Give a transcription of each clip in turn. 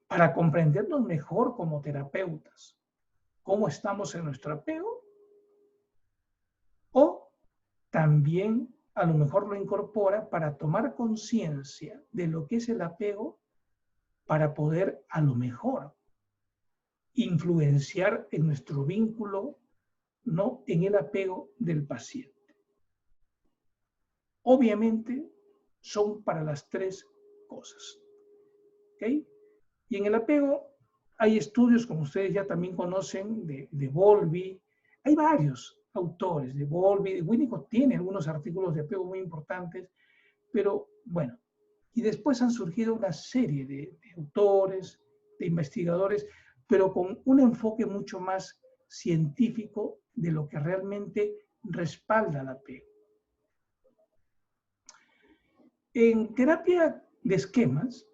para comprendernos mejor como terapeutas, cómo estamos en nuestro apego, o también a lo mejor lo incorpora para tomar conciencia de lo que es el apego para poder a lo mejor influenciar en nuestro vínculo, no en el apego del paciente. Obviamente son para las tres cosas. ¿Okay? Y en el apego hay estudios, como ustedes ya también conocen, de Bowlby. Hay varios autores de Bowlby. Winnicott tiene algunos artículos de apego muy importantes, pero bueno. Y después han surgido una serie de autores, de investigadores, pero con un enfoque mucho más científico de lo que realmente respalda el apego. En terapia de esquemas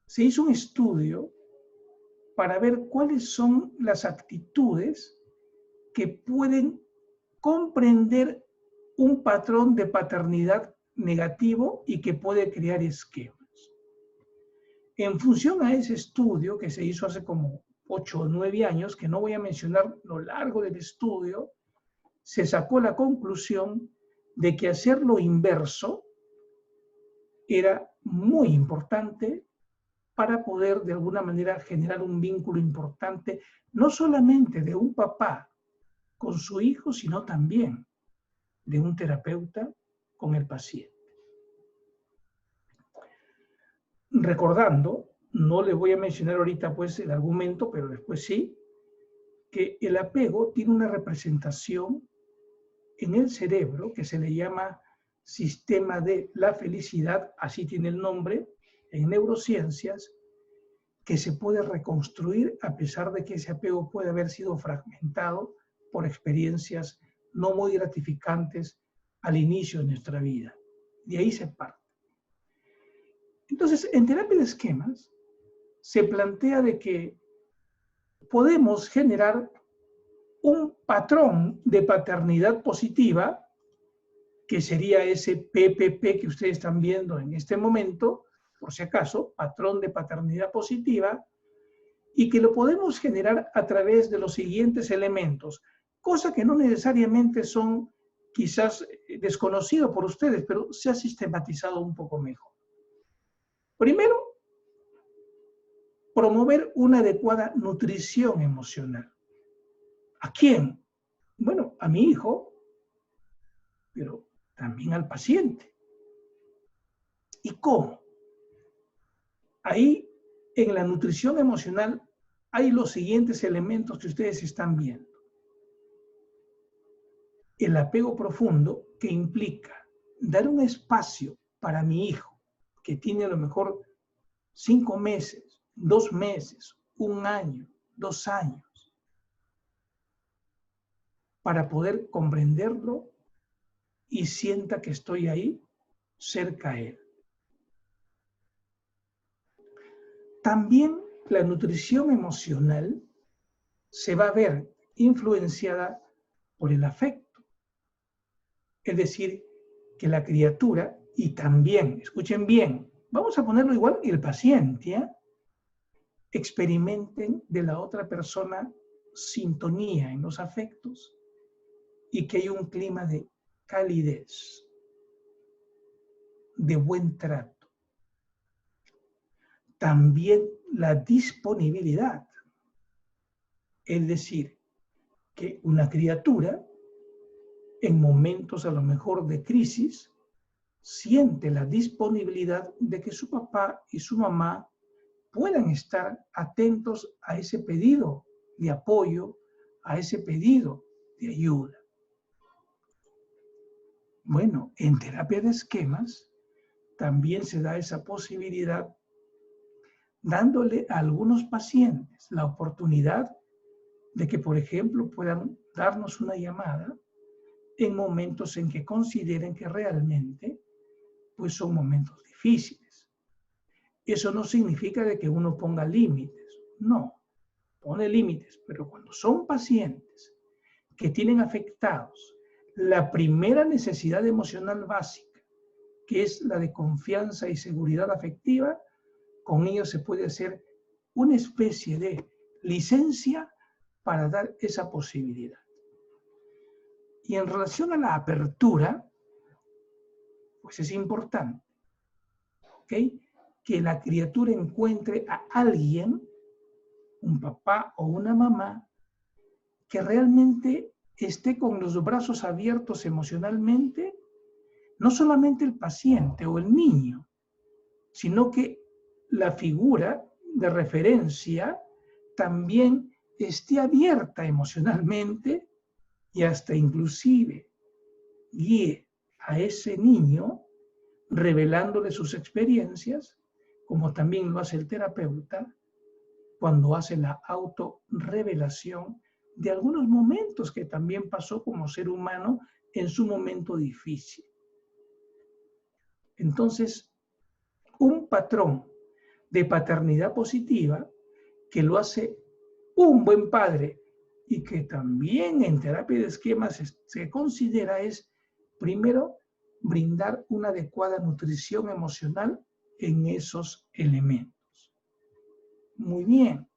se hizo un estudio para ver cuáles son las actitudes que pueden comprender un patrón de paternidad negativo y que puede crear esquemas. En función a ese estudio que se hizo hace como 8 o 9 años, que no voy a mencionar lo largo del estudio, se sacó la conclusión de que hacer lo inverso era muy importante para poder de alguna manera generar un vínculo importante, no solamente de un papá con su hijo, sino también de un terapeuta con el paciente. Recordando, no le voy a mencionar ahorita pues el argumento, pero después sí, que el apego tiene una representación en el cerebro que se le llama sistema de la felicidad, así tiene el nombre en neurociencias, que se puede reconstruir a pesar de que ese apego puede haber sido fragmentado por experiencias no muy gratificantes al inicio de nuestra vida. De ahí se parte. Entonces, en terapia de esquemas se plantea de que podemos generar un patrón de paternidad positiva, que sería ese PPP que ustedes están viendo en este momento, por si acaso, patrón de paternidad positiva, y que lo podemos generar a través de los siguientes elementos, cosa que no necesariamente son quizás desconocidos por ustedes, pero se ha sistematizado un poco mejor. Primero, promover una adecuada nutrición emocional. ¿A quién? Bueno, a mi hijo, pero también al paciente. ¿Y cómo? Ahí, en la nutrición emocional, hay los siguientes elementos que ustedes están viendo. El apego profundo, que implica dar un espacio para mi hijo, que tiene a lo mejor 5 meses, 2 meses, 1 año, 2 años, para poder comprenderlo y sienta que estoy ahí, cerca a él. También la nutrición emocional se va a ver influenciada por el afecto. Es decir, que la criatura, y también, escuchen bien, vamos a ponerlo igual, el paciente, experimenten de la otra persona sintonía en los afectos y que hay un clima de calidez, de buen trato. También la disponibilidad, es decir, que una criatura en momentos a lo mejor de crisis siente la disponibilidad de que su papá y su mamá puedan estar atentos a ese pedido de apoyo, a ese pedido de ayuda. Bueno, en terapia de esquemas también se da esa posibilidad dándole a algunos pacientes la oportunidad de que, por ejemplo, puedan darnos una llamada en momentos en que consideren que realmente pues son momentos difíciles. Eso no significa de que uno ponga límites, no, pone límites, pero cuando son pacientes que tienen afectados la primera necesidad emocional básica, que es la de confianza y seguridad afectiva, con ellos se puede hacer una especie de licencia para dar esa posibilidad. Y en relación a la apertura, pues es importante, ¿ok?, que la criatura encuentre a alguien, un papá o una mamá, que realmente esté con los brazos abiertos emocionalmente, no solamente el paciente o el niño, sino que la figura de referencia también esté abierta emocionalmente y hasta inclusive guíe a ese niño revelándole sus experiencias, como también lo hace el terapeuta cuando hace la autorrevelación de algunos momentos que también pasó como ser humano en su momento difícil. Entonces, un patrón de paternidad positiva que lo hace un buen padre y que también en terapia de esquemas se considera es, primero, brindar una adecuada nutrición emocional en esos elementos. Muy bien,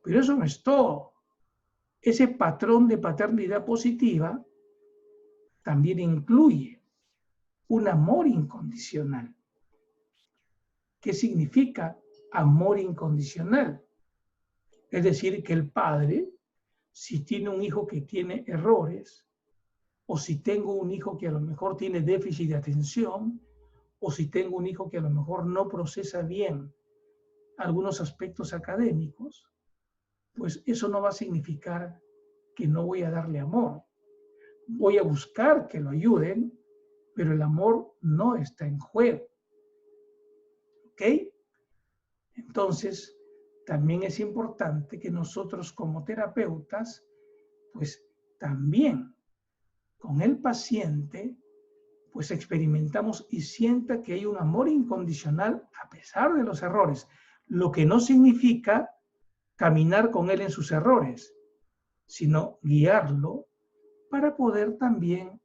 pero eso no es todo. Ese patrón de paternidad positiva también incluye un amor incondicional. ¿Qué significa amor incondicional? Es decir, que el padre, si tiene un hijo que tiene errores, o si tengo un hijo que a lo mejor tiene déficit de atención, o si tengo un hijo que a lo mejor no procesa bien algunos aspectos académicos, pues eso no va a significar que no voy a darle amor. Voy a buscar que lo ayuden, pero el amor no está en juego. ¿Ok? Entonces, también es importante que nosotros como terapeutas, pues también con el paciente, pues experimentamos y sienta que hay un amor incondicional a pesar de los errores, lo que no significa caminar con él en sus errores, sino guiarlo para poder también,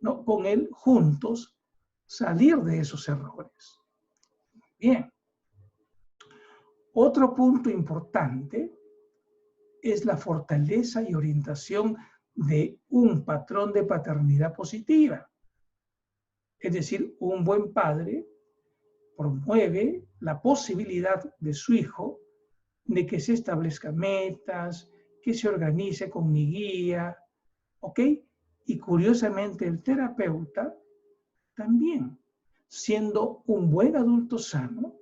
¿no?, con él juntos salir de esos errores. Bien. Otro punto importante es la fortaleza y orientación de un patrón de paternidad positiva. Es decir, un buen padre promueve la posibilidad de su hijo de que se establezcan metas, que se organice con mi guía, ¿ok? Y curiosamente el terapeuta también, siendo un buen adulto sano,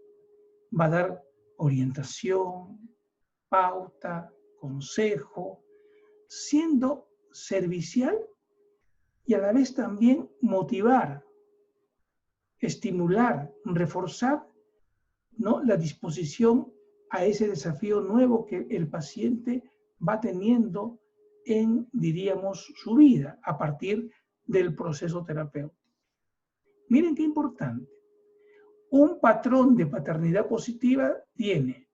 va a dar orientación, pauta, consejo, siendo servicial y a la vez también motivar, estimular, reforzar, ¿no?, la disposición a ese desafío nuevo que el paciente va teniendo en, diríamos, su vida a partir del proceso terapéutico. Miren qué importante. Un patrón de paternidad positiva tiene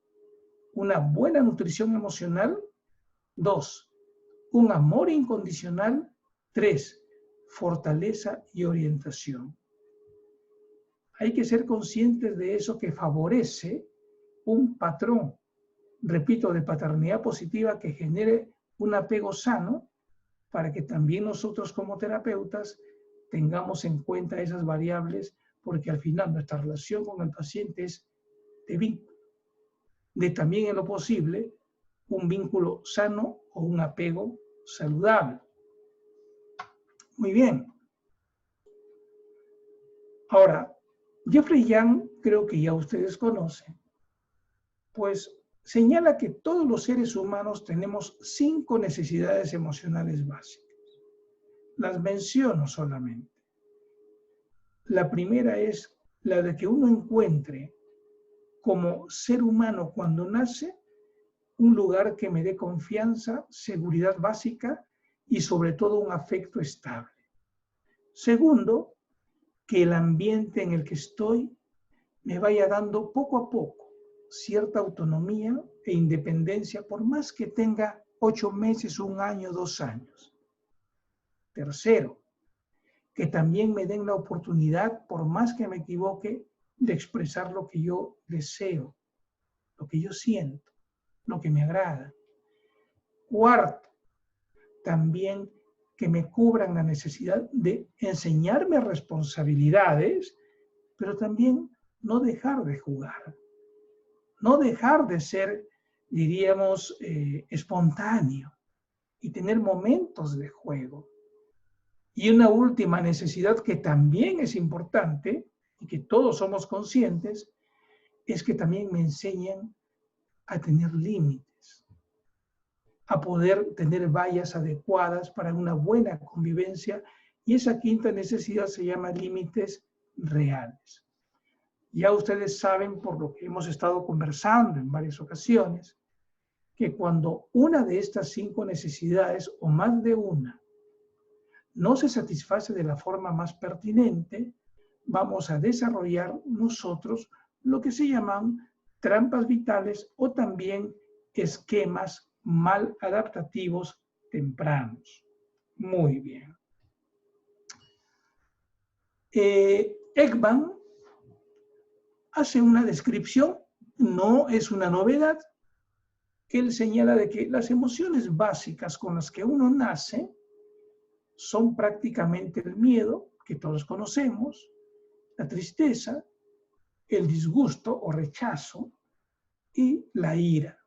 una buena nutrición emocional, 2, un amor incondicional, 3, fortaleza y orientación. Hay que ser conscientes de eso que favorece un patrón, repito, de paternidad positiva que genere un apego sano para que también nosotros como terapeutas tengamos en cuenta esas variables, porque al final nuestra relación con el paciente es de vínculo, de también en lo posible un vínculo sano o un apego saludable. Muy bien. Ahora, Jeffrey Young, creo que ya ustedes conocen, pues señala que todos los seres humanos tenemos 5 necesidades emocionales básicas. Las menciono solamente. La primera es la de que uno encuentre como ser humano cuando nace un lugar que me dé confianza, seguridad básica y sobre todo un afecto estable. Segundo, que el ambiente en el que estoy me vaya dando poco a poco cierta autonomía e independencia, por más que tenga 8 meses, 1 año, 2 años. Tercero, que también me den la oportunidad, por más que me equivoque, de expresar lo que yo deseo, lo que yo siento, lo que me agrada. Cuarto, también que me cubran la necesidad de enseñarme responsabilidades, pero también no dejar de jugar, no dejar de ser, diríamos, espontáneo y tener momentos de juego. Y una última necesidad que también es importante y que todos somos conscientes, es que también me enseñan a tener límites, a poder tener vallas adecuadas para una buena convivencia. Y esa quinta necesidad se llama límites reales. Ya ustedes saben, por lo que hemos estado conversando en varias ocasiones, que cuando una de estas 5 necesidades o más de una no se satisface de la forma más pertinente, vamos a desarrollar nosotros lo que se llaman trampas vitales o también esquemas mal adaptativos tempranos. Muy bien. Ekman hace una descripción, no es una novedad, que él señala de que las emociones básicas con las que uno nace son prácticamente el miedo, que todos conocemos, la tristeza, el disgusto o rechazo y la ira.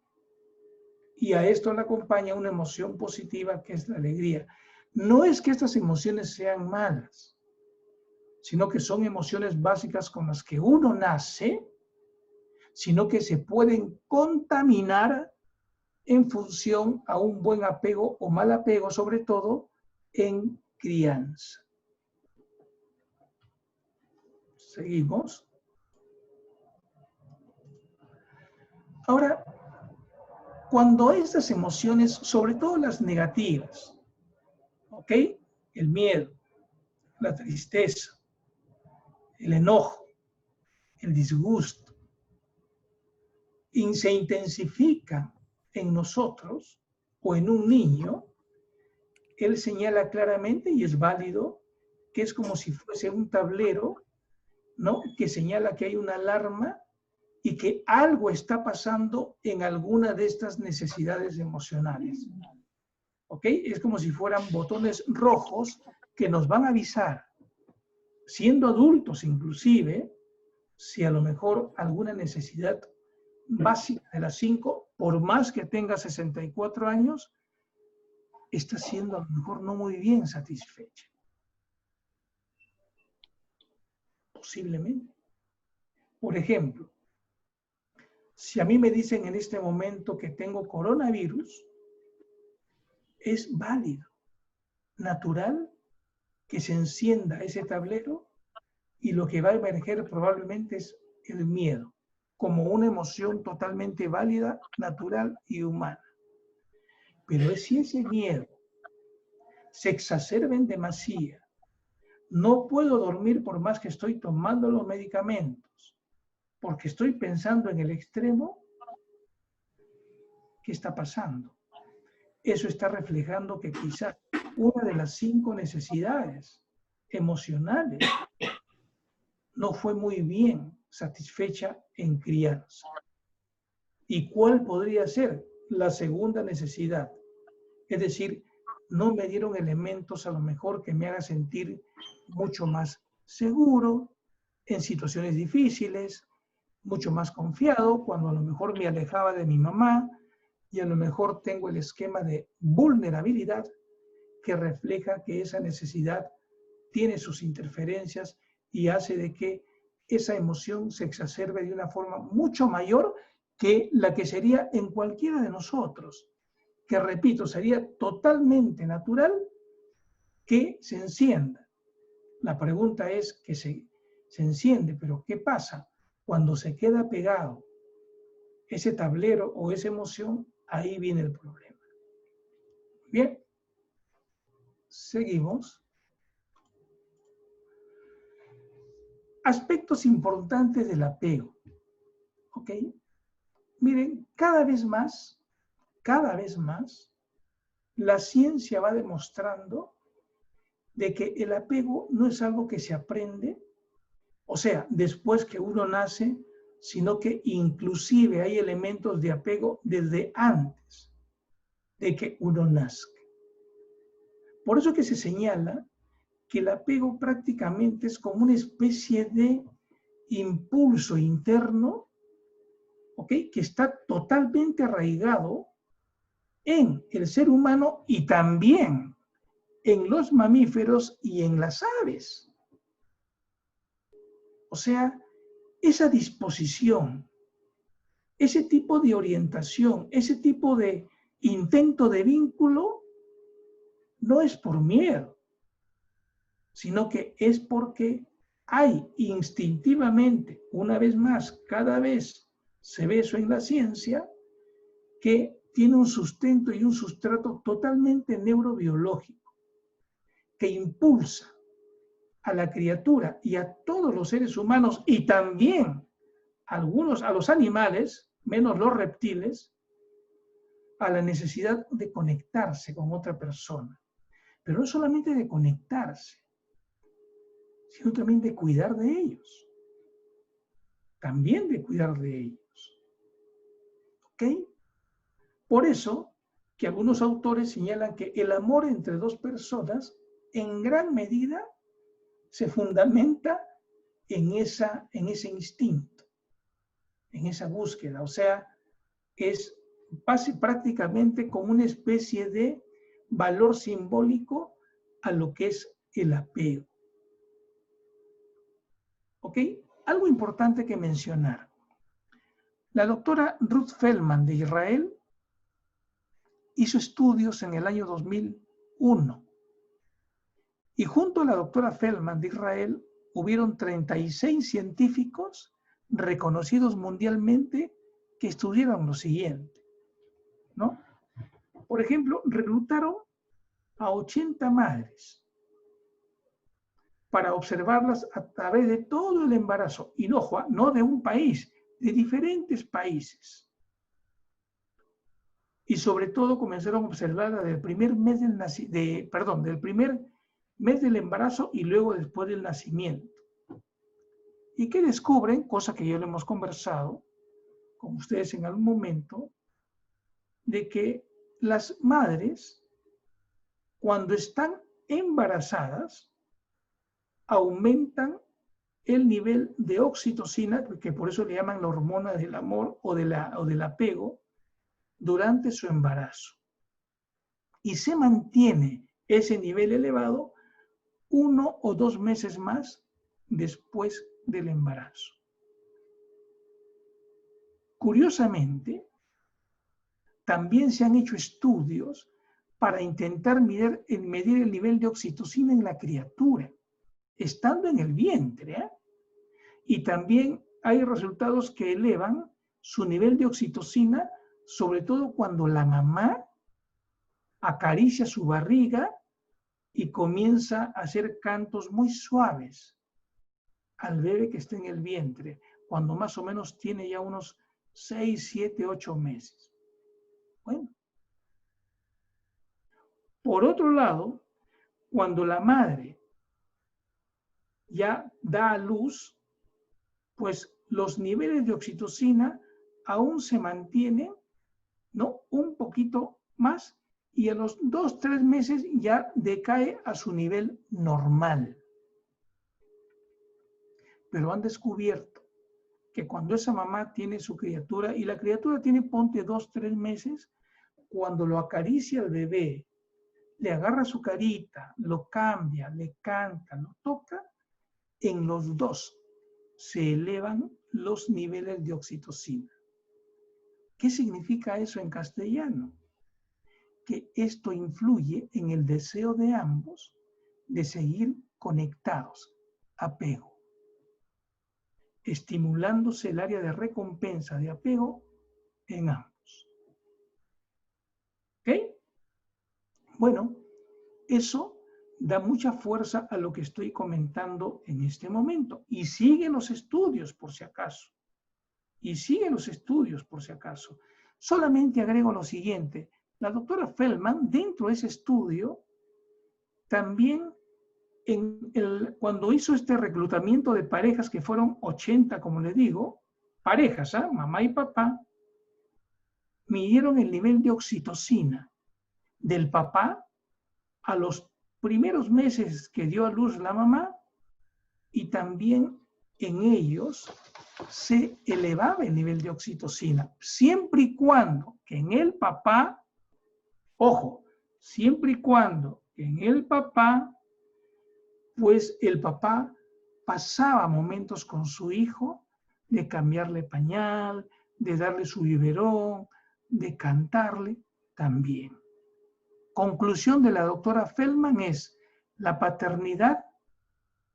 Y a esto le acompaña una emoción positiva que es la alegría. No es que estas emociones sean malas, sino que son emociones básicas con las que uno nace, sino que se pueden contaminar en función a un buen apego o mal apego, sobre todo en crianza. Seguimos. Ahora, cuando estas emociones, sobre todo las negativas, ¿ok? El miedo, la tristeza, el enojo, el disgusto, y se intensifican en nosotros o en un niño, él señala claramente, y es válido, que es como si fuese un tablero, ¿no? Que señala que hay una alarma y que algo está pasando en alguna de estas necesidades emocionales. ¿Ok? Es como si fueran botones rojos que nos van a avisar, siendo adultos inclusive, si a lo mejor alguna necesidad básica de las 5, por más que tenga 64 años, está siendo a lo mejor no muy bien satisfecha. Posiblemente. Por ejemplo, si a mí me dicen en este momento que tengo coronavirus, es válido, natural, que se encienda ese tablero y lo que va a emerger probablemente es el miedo, como una emoción totalmente válida, natural y humana. Pero si ese miedo se exacerba en demasía, no puedo dormir por más que estoy tomando los medicamentos, porque estoy pensando en el extremo, ¿qué está pasando? Eso está reflejando que quizás una de las 5 necesidades emocionales no fue muy bien satisfecha en crianza. ¿Y cuál podría ser la segunda necesidad? Es decir, no me dieron elementos a lo mejor que me hagan sentir mucho más seguro en situaciones difíciles, mucho más confiado cuando a lo mejor me alejaba de mi mamá y a lo mejor tengo el esquema de vulnerabilidad que refleja que esa necesidad tiene sus interferencias y hace de que esa emoción se exacerbe de una forma mucho mayor que la que sería en cualquiera de nosotros, que repito, sería totalmente natural que se encienda. La pregunta es que se enciende, pero ¿qué pasa cuando se queda pegado ese tablero o esa emoción? Ahí viene el problema. Bien, seguimos. Aspectos importantes del apego. ¿Ok? Miren, cada vez más, la ciencia va demostrando de que el apego no es algo que se aprende, o sea, después que uno nace, sino que inclusive hay elementos de apego desde antes de que uno nazca. Por eso que se señala que el apego prácticamente es como una especie de impulso interno, ¿ok?, que está totalmente arraigado en el ser humano y también en los mamíferos y en las aves. O sea, esa disposición, ese tipo de orientación, ese tipo de intento de vínculo, no es por miedo, sino que es porque hay instintivamente, una vez más, cada vez se ve eso en la ciencia, que tiene un sustento y un sustrato totalmente neurobiológico, que impulsa a la criatura y a todos los seres humanos y también algunos a los animales, menos los reptiles, a la necesidad de conectarse con otra persona. Pero no solamente de conectarse, sino también de cuidar de ellos. También de cuidar de ellos. ¿Ok? Por eso que algunos autores señalan que el amor entre dos personas en gran medida se fundamenta en ese instinto, en esa búsqueda. O sea, es prácticamente como una especie de valor simbólico a lo que es el apego. ¿Ok? Algo importante que mencionar. La doctora Ruth Feldman de Israel hizo estudios en el año 2001 y junto a la doctora Feldman de Israel hubieron 36 científicos reconocidos mundialmente que estudiaron lo siguiente, ¿no? Por ejemplo, reclutaron a 80 madres para observarlas a través de todo el embarazo, y no de un país, de diferentes países. Y sobre todo comenzaron a observarla del primer mes del primer mes del embarazo y luego después del nacimiento. ¿Y qué descubren? Cosa que ya lo hemos conversado con ustedes en algún momento, de que las madres, cuando están embarazadas, aumentan el nivel de oxitocina, que por eso le llaman la hormona del amor o del apego, durante su embarazo. Y se mantiene ese nivel elevado 1 o 2 meses más después del embarazo. Curiosamente, también se han hecho estudios para intentar medir el nivel de oxitocina en la criatura, estando en el vientre, ¿eh? Y también hay resultados que elevan su nivel de oxitocina, sobre todo cuando la mamá acaricia su barriga y comienza a hacer cantos muy suaves al bebé que está en el vientre, cuando más o menos tiene ya unos 6, 7, 8 meses. Bueno. Por otro lado, cuando la madre ya da a luz, pues los niveles de oxitocina aún se mantienen, ¿no?, un poquito más, y a los 2, 3 meses ya decae a su nivel normal. Pero han descubierto que cuando esa mamá tiene su criatura, y la criatura tiene, ponte 2, 3 meses, cuando lo acaricia al bebé, le agarra su carita, lo cambia, le canta, lo toca, en los dos se elevan los niveles de oxitocina. ¿Qué significa eso en castellano? Que esto influye en el deseo de ambos de seguir conectados, apego, estimulándose el área de recompensa de apego en ambos. ¿Ok? Bueno, eso da mucha fuerza a lo que estoy comentando en este momento. Y siguen los estudios, por si acaso. Solamente agrego lo siguiente. La doctora Feldman, dentro de ese estudio, también cuando hizo este reclutamiento de parejas, que fueron 80, como les digo, parejas, mamá y papá, midieron el nivel de oxitocina del papá a los primeros meses que dio a luz la mamá, y también en ellos se elevaba el nivel de oxitocina, siempre y cuando que en el papá, ojo, siempre y cuando que en el papá, pues el papá pasaba momentos con su hijo de cambiarle pañal, de darle su biberón, de cantarle también. Conclusión de la doctora Feldman es: la paternidad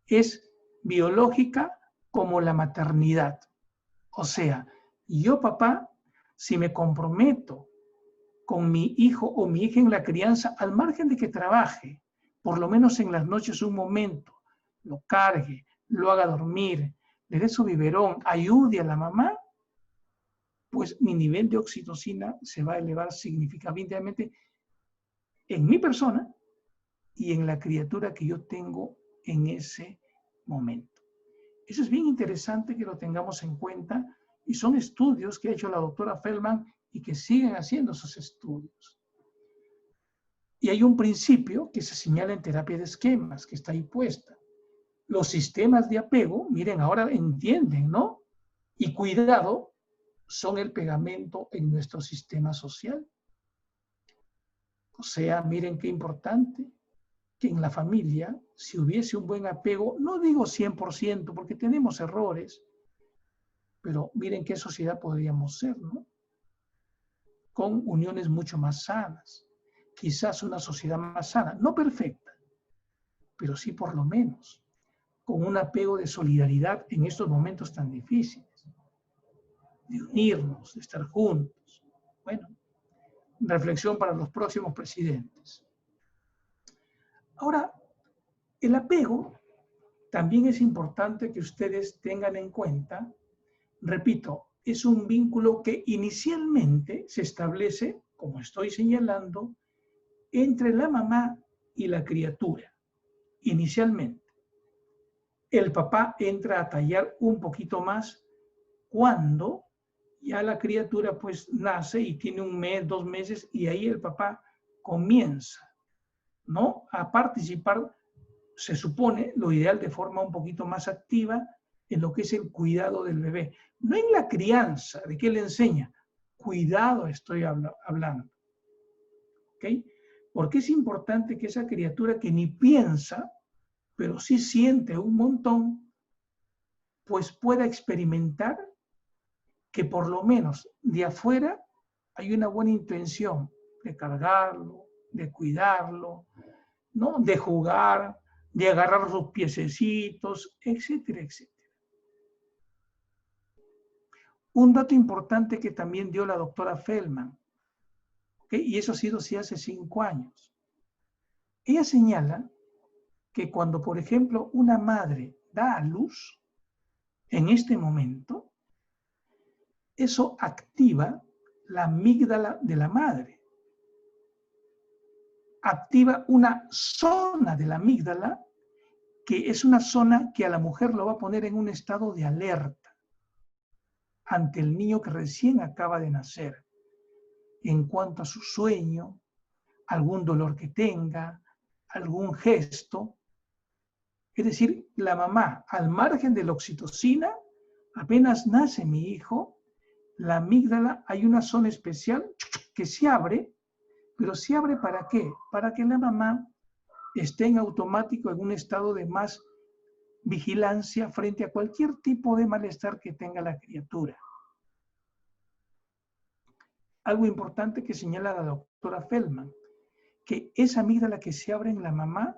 es biológica como la maternidad. O sea, yo, papá, si me comprometo con mi hijo o mi hija en la crianza, al margen de que trabaje, por lo menos en las noches un momento, lo cargue, lo haga dormir, le dé su biberón, ayude a la mamá, pues mi nivel de oxitocina se va a elevar significativamente en mi persona y en la criatura que yo tengo en ese momento. Eso es bien interesante que lo tengamos en cuenta, y son estudios que ha hecho la doctora Feldman y que siguen haciendo esos estudios. Y hay un principio que se señala en terapia de esquemas, que está ahí puesta. Los sistemas de apego, miren, ahora entienden, ¿no? Y cuidado, son el pegamento en nuestro sistema social. O sea, miren qué importante que en la familia, si hubiese un buen apego, no digo 100%, porque tenemos errores, pero miren qué sociedad podríamos ser, ¿no? Con uniones mucho más sanas. Quizás una sociedad más sana, no perfecta, pero sí por lo menos con un apego de solidaridad en estos momentos tan difíciles, de unirnos, de estar juntos. Bueno, reflexión para los próximos presidentes. Ahora, el apego también es importante que ustedes tengan en cuenta. Repito, es un vínculo que inicialmente se establece, como estoy señalando, entre la mamá y la criatura. Inicialmente. El papá entra a tallar un poquito más cuando ya la criatura pues nace y tiene 1 mes, 2 meses, y ahí el papá comienza, ¿no?, a participar, se supone, lo ideal de forma un poquito más activa, en lo que es el cuidado del bebé. No en la crianza, ¿de qué le enseña? Cuidado estoy hablando. ¿Ok? Porque es importante que esa criatura que ni piensa, pero sí siente un montón, pues pueda experimentar que por lo menos de afuera hay una buena intención de cargarlo, de cuidarlo, ¿no?, de jugar, de agarrar sus piececitos, etcétera, etcétera. Un dato importante que también dio la doctora Feldman, ¿okay?, y eso ha sido sí hace 5 años. Ella señala que cuando, por ejemplo, una madre da a luz, en este momento, eso activa la amígdala de la madre. Activa una zona de la amígdala que es una zona que a la mujer lo va a poner en un estado de alerta ante el niño que recién acaba de nacer, en cuanto a su sueño, algún dolor que tenga, algún gesto. Es decir, la mamá, al margen de la oxitocina, apenas nace mi hijo, la amígdala, hay una zona especial que se abre, pero se abre ¿para qué? Para que la mamá esté en automático en un estado de más vigilancia frente a cualquier tipo de malestar que tenga la criatura. Algo importante que señala la doctora Feldman, que esa amígdala que se abre en la mamá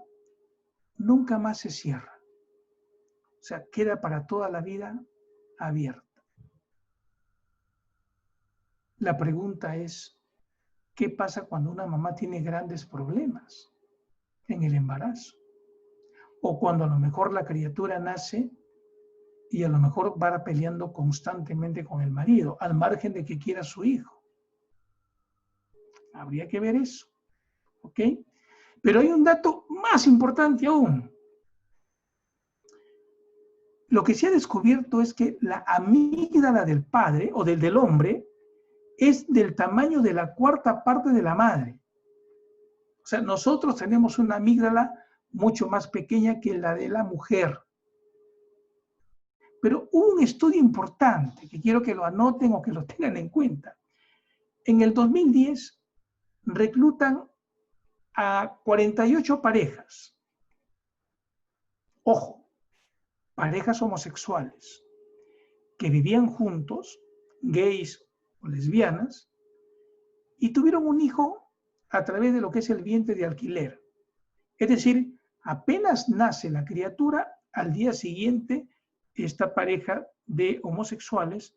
nunca más se cierra. O sea, queda para toda la vida abierta. La pregunta es, ¿qué pasa cuando una mamá tiene grandes problemas en el embarazo? O cuando a lo mejor la criatura nace y a lo mejor va peleando constantemente con el marido, al margen de que quiera a su hijo. Habría que ver eso, ¿ok? Pero hay un dato más importante aún. lo que se ha descubierto es que la amígdala del padre o del hombre es del tamaño de la cuarta parte de la madre. O sea, nosotros tenemos una amígdala mucho más pequeña que la de la mujer. Pero hubo un estudio importante que quiero que lo anoten o que lo tengan en cuenta. En el 2010 reclutan a 48 parejas. Ojo, parejas homosexuales que vivían juntos, gays o lesbianas, y tuvieron un hijo a través de lo que es el vientre de alquiler. Es decir, apenas nace la criatura, al día siguiente esta pareja de homosexuales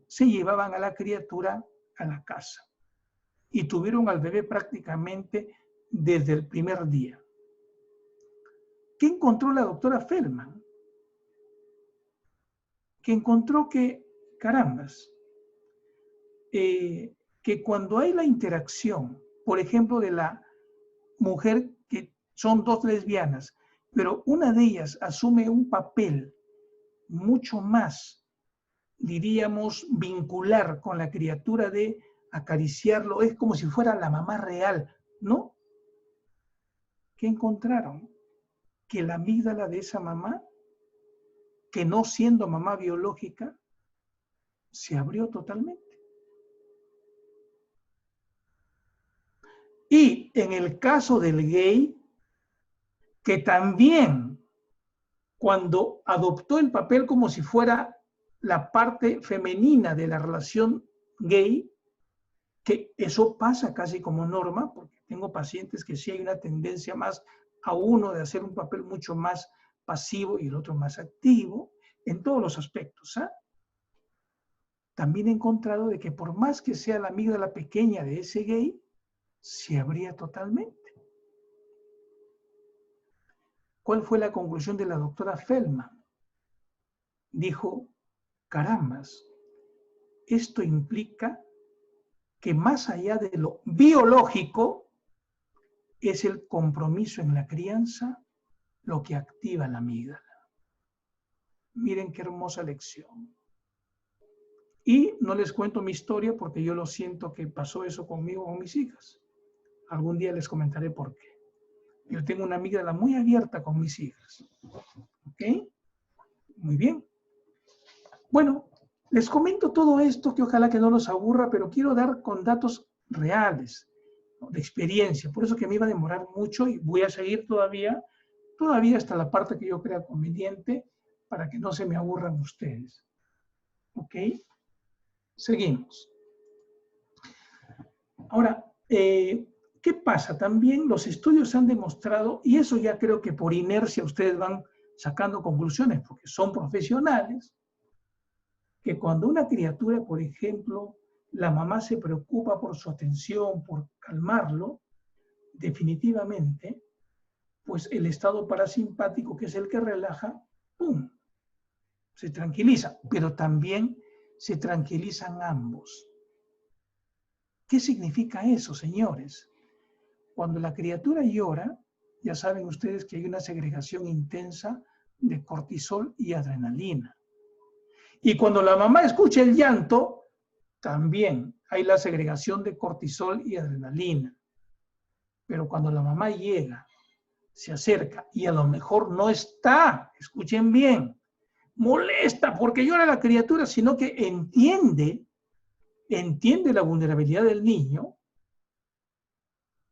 se llevaban a la criatura a la casa y tuvieron al bebé prácticamente desde el primer día. ¿Qué encontró la doctora Feldman? Que encontró que, carambas, que cuando hay la interacción, por ejemplo, de la mujer, que son dos lesbianas, pero una de ellas asume un papel mucho más, diríamos, vincular con la criatura, de acariciarlo, es como si fuera la mamá real, ¿no? ¿Qué encontraron? Que la amígdala de esa mamá, que no siendo mamá biológica, se abrió totalmente. Y en el caso del gay, que también cuando adoptó el papel como si fuera la parte femenina de la relación gay, que eso pasa casi como norma, porque tengo pacientes que sí hay una tendencia más a uno de hacer un papel mucho más pasivo y el otro más activo, en todos los aspectos. También he encontrado de que por más que sea la amígdala pequeña de ese gay, se abría totalmente. ¿Cuál fue la conclusión de la doctora Feldman? Dijo, carambas, esto implica que más allá de lo biológico, es el compromiso en la crianza lo que activa la amígdala. Miren qué hermosa lección. Y no les cuento mi historia porque yo lo siento que pasó eso conmigo con mis hijas. Algún día les comentaré por qué. Yo tengo una amígdala muy abierta con mis hijas. ¿Ok? Muy bien. Bueno, les comento todo esto que ojalá que no los aburra, pero quiero dar con datos reales, ¿no?, de experiencia. Por eso que me iba a demorar mucho y voy a seguir todavía hasta la parte que yo crea conveniente para que no se me aburran ustedes. ¿Ok? Seguimos. Ahora, ¿qué pasa? También los estudios han demostrado, y eso ya creo que por inercia ustedes van sacando conclusiones porque son profesionales, que cuando una criatura, por ejemplo, la mamá se preocupa por su atención, por calmarlo, definitivamente, pues el estado parasimpático, que es el que relaja, ¡pum!, se tranquiliza, pero también se tranquilizan ambos. ¿Qué significa eso, señores? Cuando la criatura llora, ya saben ustedes que hay una segregación intensa de cortisol y adrenalina. Y cuando la mamá escucha el llanto, también hay la segregación de cortisol y adrenalina. Pero cuando la mamá llega, se acerca y a lo mejor no está, escuchen bien, molesta porque llora la criatura, sino que entiende la vulnerabilidad del niño,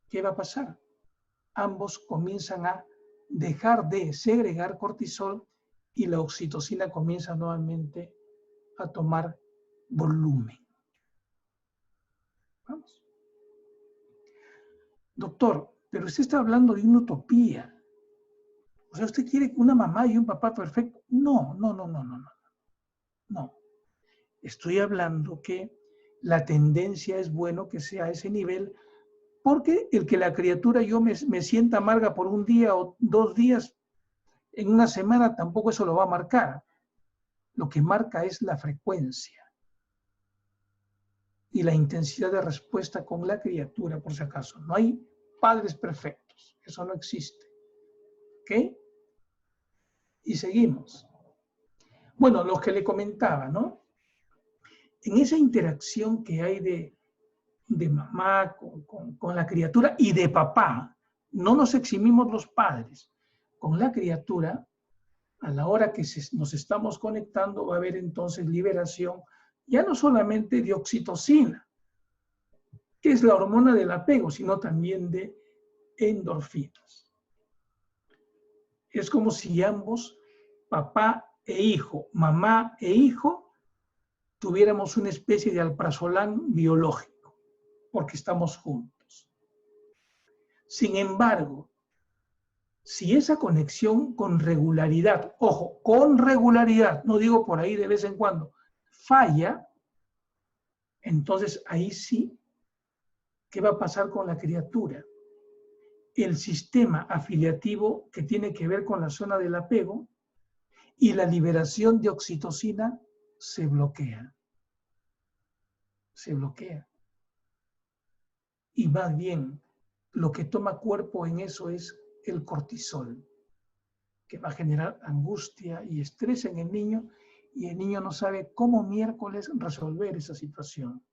¿qué va a pasar? Ambos comienzan a dejar de segregar cortisol y la oxitocina comienza nuevamente a tomar volumen. Vamos. Doctor, pero usted está hablando de una utopía. O sea, ¿usted quiere una mamá y un papá perfecto? No. No. Estoy hablando que la tendencia es bueno que sea a ese nivel, porque el que la criatura yo me sienta amarga por un día o 2 días, en una semana tampoco eso lo va a marcar. Lo que marca es la frecuencia y la intensidad de respuesta con la criatura, por si acaso. No hay padres perfectos, eso no existe. ¿Ok? Y seguimos. Bueno, lo que le comentaba, ¿no? En esa interacción que hay de mamá con la criatura y de papá, no nos eximimos los padres. Con la criatura, a la hora que nos estamos conectando, va a haber entonces liberación, ya no solamente de oxitocina, que es la hormona del apego, sino también de endorfinas. Es como si ambos, papá e hijo, mamá e hijo, tuviéramos una especie de alprazolam biológico, porque estamos juntos. Sin embargo, si esa conexión con regularidad, ojo, con regularidad, no digo por ahí de vez en cuando, falla, entonces ahí sí, ¿qué va a pasar con la criatura? El sistema afiliativo que tiene que ver con la zona del apego y la liberación de oxitocina se bloquea. Se bloquea. Y más bien, lo que toma cuerpo en eso es el cortisol, que va a generar angustia y estrés en el niño, y el niño no sabe cómo miércoles resolver esa situación.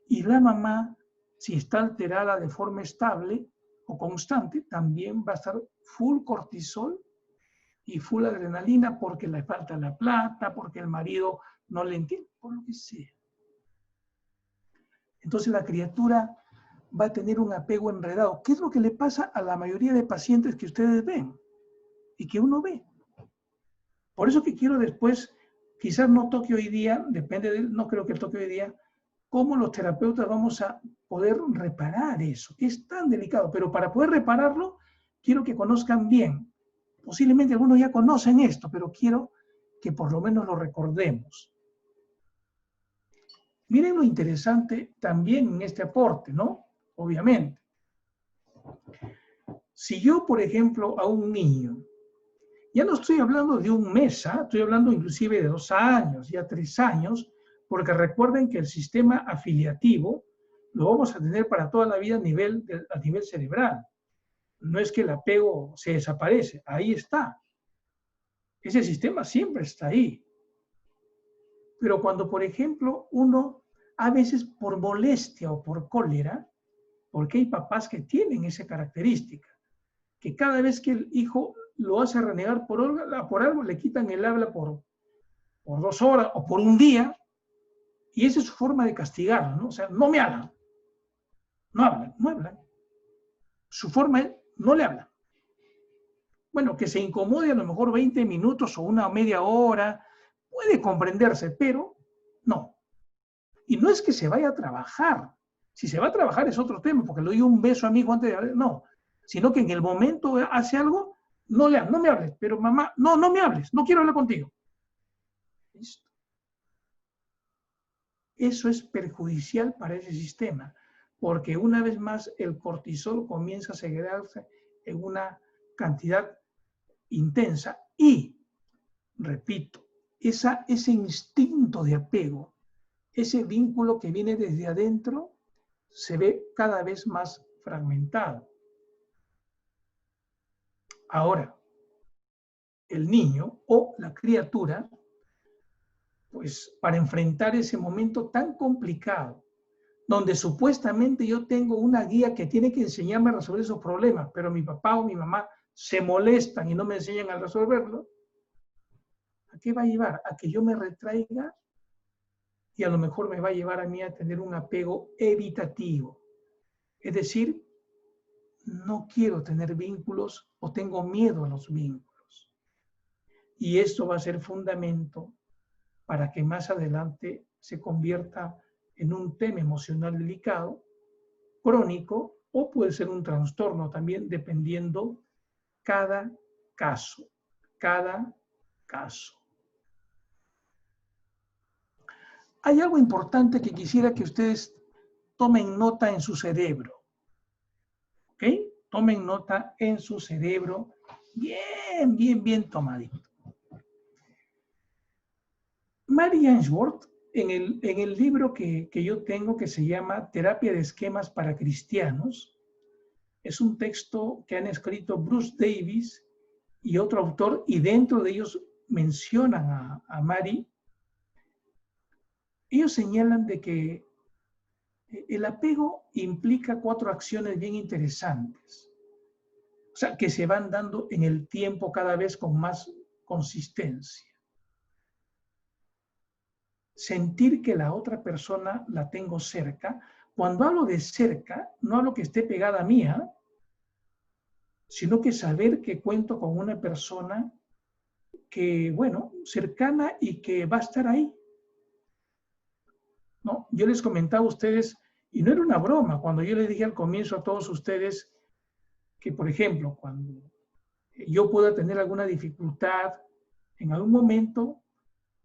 Y la mamá, si está alterada de forma estable o constante, también va a estar full cortisol y full adrenalina porque le falta la plata, porque el marido no le entiende, por lo que sea. Entonces la criatura va a tener un apego enredado. ¿Qué es lo que le pasa a la mayoría de pacientes que ustedes ven y que uno ve? Por eso que quiero después, quizás no toque hoy día, no creo que toque hoy día, cómo los terapeutas vamos a poder reparar eso. Es tan delicado, pero para poder repararlo, quiero que conozcan bien. Posiblemente algunos ya conocen esto, pero quiero que por lo menos lo recordemos. Miren lo interesante también en este aporte, ¿no? Obviamente. Si yo, por ejemplo, a un niño, ya no estoy hablando de un mes, estoy hablando inclusive de 2 años, ya 3 años, porque recuerden que el sistema afiliativo lo vamos a tener para toda la vida a nivel cerebral. No es que el apego se desaparece, ahí está. Ese sistema siempre está ahí. Pero cuando, por ejemplo, uno, a veces por molestia o por cólera, porque hay papás que tienen esa característica, que cada vez que el hijo lo hace renegar por algo, le quitan el habla por 2 horas o por un día, y esa es su forma de castigarlo, ¿no? O sea, no me hablan, no hablan, no hablan. Su forma es, no le hablan. Bueno, que se incomode a lo mejor 20 minutos o una media hora, puede comprenderse, pero no. Y no es que se vaya a trabajar. Si se va a trabajar es otro tema, porque le doy un beso a mi hijo antes de hablar, no. Sino que en el momento hace algo, no me hables, pero mamá, no me hables, no quiero hablar contigo. Listo. Eso es perjudicial para ese sistema, porque una vez más el cortisol comienza a segregarse en una cantidad intensa y, repito, ese instinto de apego, ese vínculo que viene desde adentro, se ve cada vez más fragmentado. Ahora, el niño o la criatura, pues para enfrentar ese momento tan complicado, donde supuestamente yo tengo una guía que tiene que enseñarme a resolver esos problemas, pero mi papá o mi mamá se molestan y no me enseñan a resolverlo, ¿a qué va a llevar? A que yo me retraiga y a lo mejor me va a llevar a mí a tener un apego evitativo. Es decir, no quiero tener vínculos o tengo miedo a los vínculos. Y esto va a ser fundamento para que más adelante se convierta en un tema emocional delicado, crónico, o puede ser un trastorno también, dependiendo cada caso. Cada caso. Hay algo importante que quisiera que ustedes tomen nota en su cerebro. ¿Ok? Tomen nota en su cerebro. Bien, bien, bien tomadito. Mary Ainsworth, en el libro que yo tengo que se llama Terapia de Esquemas para Cristianos, es un texto que han escrito Bruce Davis y otro autor, y dentro de ellos mencionan a Mari, ellos señalan de que el apego implica 4 acciones bien interesantes, o sea, que se van dando en el tiempo cada vez con más consistencia. Sentir que la otra persona la tengo cerca. Cuando hablo de cerca, no hablo que esté pegada a mí, sino que saber que cuento con una persona que, bueno, cercana y que va a estar ahí. ¿No? Yo les comentaba a ustedes, y no era una broma, cuando yo les dije al comienzo a todos ustedes que, por ejemplo, cuando yo pueda tener alguna dificultad en algún momento,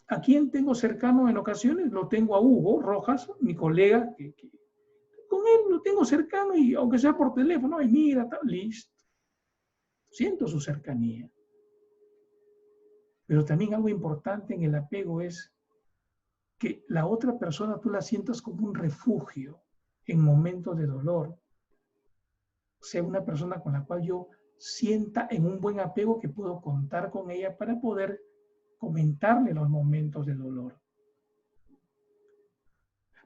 ¿a quién tengo cercano en ocasiones? Lo tengo a Hugo Rojas, mi colega, que con él lo tengo cercano y aunque sea por teléfono, ay, mira, listo. Siento su cercanía. Pero también algo importante en el apego es que la otra persona tú la sientas como un refugio en momentos de dolor. Sea una persona con la cual yo sienta en un buen apego que puedo contar con ella para poder comentarle los momentos de dolor.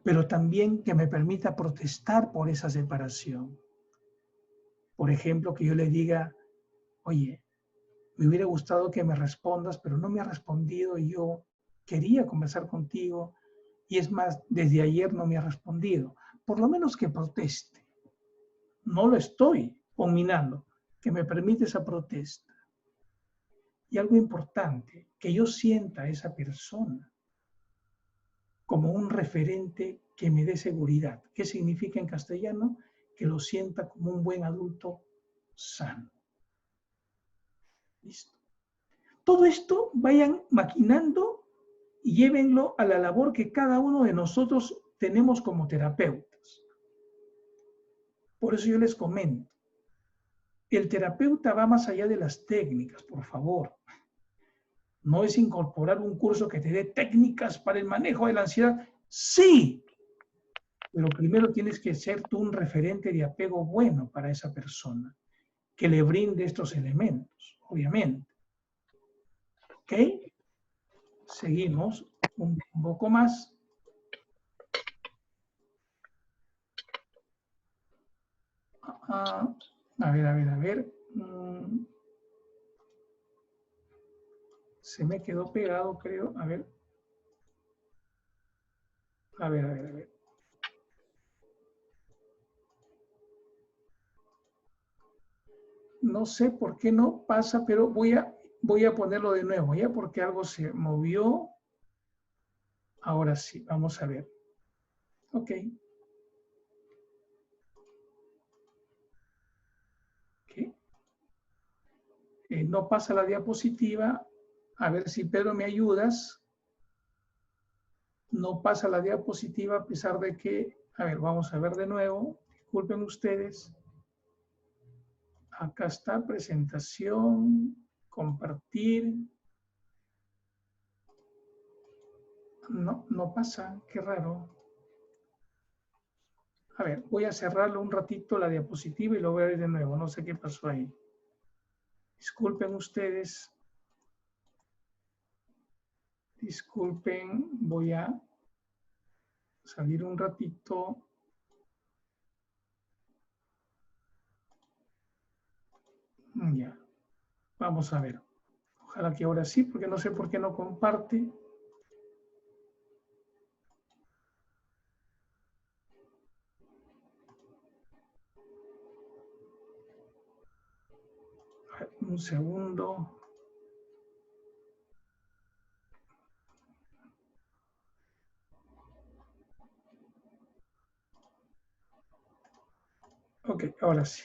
Pero también que me permita protestar por esa separación. Por ejemplo, que yo le diga, oye, me hubiera gustado que me respondas, pero no me has respondido y yo quería conversar contigo y es más, desde ayer no me has respondido. Por lo menos que proteste. No lo estoy conminando, que me permite esa protesta. Y algo importante, que yo sienta a esa persona como un referente que me dé seguridad. ¿Qué significa en castellano? Que lo sienta como un buen adulto sano. ¿Listo? Todo esto vayan maquinando y llévenlo a la labor que cada uno de nosotros tenemos como terapeutas. Por eso yo les comento, el terapeuta va más allá de las técnicas, por favor. No es incorporar un curso que te dé técnicas para el manejo de la ansiedad. Sí, pero primero tienes que ser tú un referente de apego bueno para esa persona, que le brinde estos elementos, obviamente. ¿Ok? Seguimos un poco más. A ver. Se me quedó pegado, creo. A ver. A ver. No sé por qué no pasa, pero voy a ponerlo de nuevo, ¿ya? Porque algo se movió. Ahora sí, vamos a ver. Ok. No pasa la diapositiva. A ver si Pedro me ayudas. No pasa la diapositiva a pesar de que... A ver, vamos a ver de nuevo. Disculpen ustedes. Acá está, presentación, compartir. No pasa, qué raro. A ver, voy a cerrarlo un ratito la diapositiva y lo voy a ver de nuevo. No sé qué pasó ahí. Disculpen ustedes. Disculpen, voy a salir un ratito. Ya, vamos a ver. Ojalá que ahora sí, porque no sé por qué no comparte. Un segundo. Ok, ahora sí.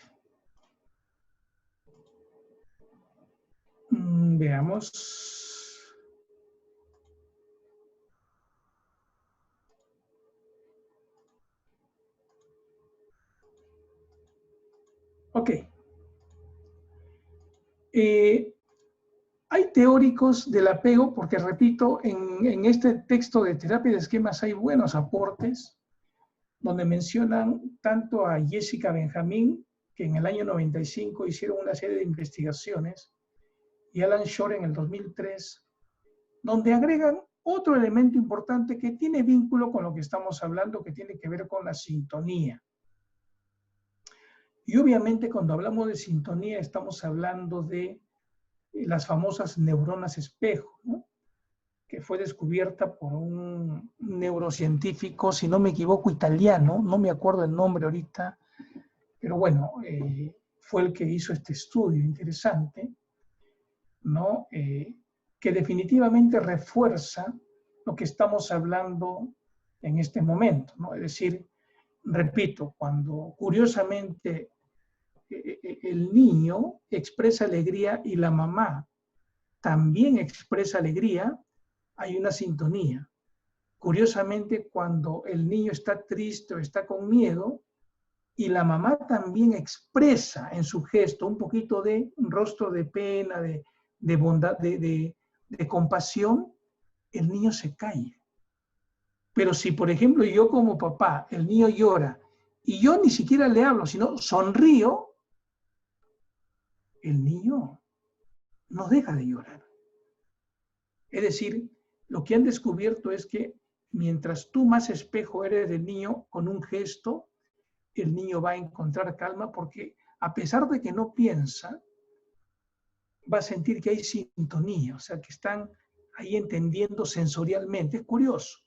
Veamos. Ok. Hay teóricos del apego, porque repito, en este texto de terapia de esquemas hay buenos aportes, donde mencionan tanto a Jessica Benjamín, que en el año 95 hicieron una serie de investigaciones, y Alan Shore en el 2003, donde agregan otro elemento importante que tiene vínculo con lo que estamos hablando, que tiene que ver con la sintonía. Y obviamente cuando hablamos de sintonía estamos hablando de las famosas neuronas espejo, ¿no? Que fue descubierta por un neurocientífico, si no me equivoco, italiano, no me acuerdo el nombre ahorita, pero bueno, fue el que hizo este estudio interesante, ¿no? Que definitivamente refuerza lo que estamos hablando en este momento, ¿no? Es decir, repito, cuando curiosamente el niño expresa alegría y la mamá también expresa alegría, hay una sintonía. Curiosamente, cuando el niño está triste o está con miedo y la mamá también expresa en su gesto un poquito de un rostro de pena, de bondad, de compasión, el niño se calla. Pero si, por ejemplo, yo como papá, el niño llora y yo ni siquiera le hablo, sino sonrío, el niño no deja de llorar. Es decir, lo que han descubierto es que mientras tú más espejo eres del niño, con un gesto, el niño va a encontrar calma porque a pesar de que no piensa, va a sentir que hay sintonía, o sea, que están ahí entendiendo sensorialmente. Es curioso.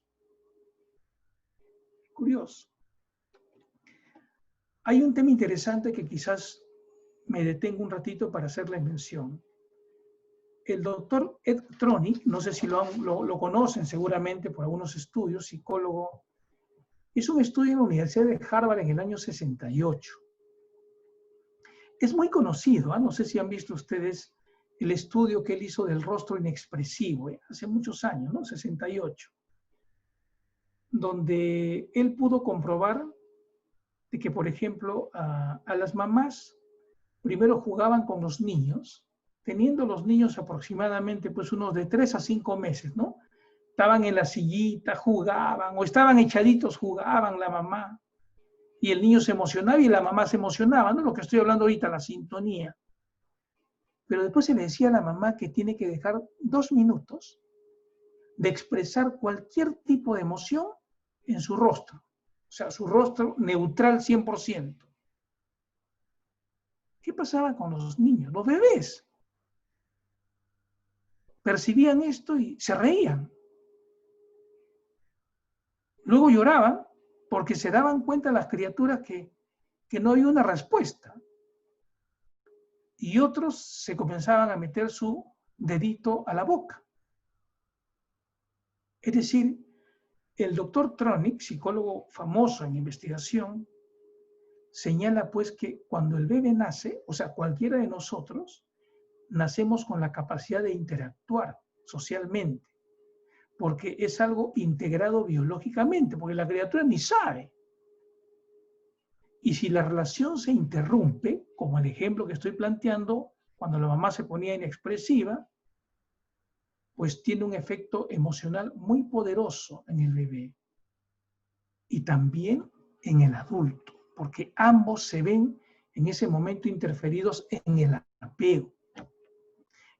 Curioso. Hay un tema interesante que quizás me detengo un ratito para hacerle mención. El doctor Ed Tronick, no sé si lo conocen seguramente por algunos estudios, psicólogo, hizo un estudio en la Universidad de Harvard en el año 68. Es muy conocido, no sé si han visto ustedes el estudio que él hizo del rostro inexpresivo, hace muchos años, ¿no? 68, donde él pudo comprobar de que, por ejemplo, a las mamás primero jugaban con los niños, teniendo los niños aproximadamente pues unos de 3 a 5 meses, ¿no? Estaban en la sillita, jugaban, o estaban echaditos, jugaban la mamá, y el niño se emocionaba y la mamá se emocionaba, ¿no? Lo que estoy hablando ahorita, la sintonía. Pero después se le decía a la mamá que tiene que dejar 2 minutos de expresar cualquier tipo de emoción en su rostro. O sea, su rostro neutral 100%. ¿Qué pasaba con los niños, los bebés? Percibían esto y se reían. Luego lloraban porque se daban cuenta las criaturas que no había una respuesta. Y otros se comenzaban a meter su dedito a la boca. Es decir, el doctor Tronick, psicólogo famoso en investigación, señala pues que cuando el bebé nace, o sea, cualquiera de nosotros, nacemos con la capacidad de interactuar socialmente, porque es algo integrado biológicamente, porque la criatura ni sabe. Y si la relación se interrumpe, como el ejemplo que estoy planteando, cuando la mamá se ponía inexpresiva, pues tiene un efecto emocional muy poderoso en el bebé y también en el adulto, porque ambos se ven en ese momento interferidos en el apego.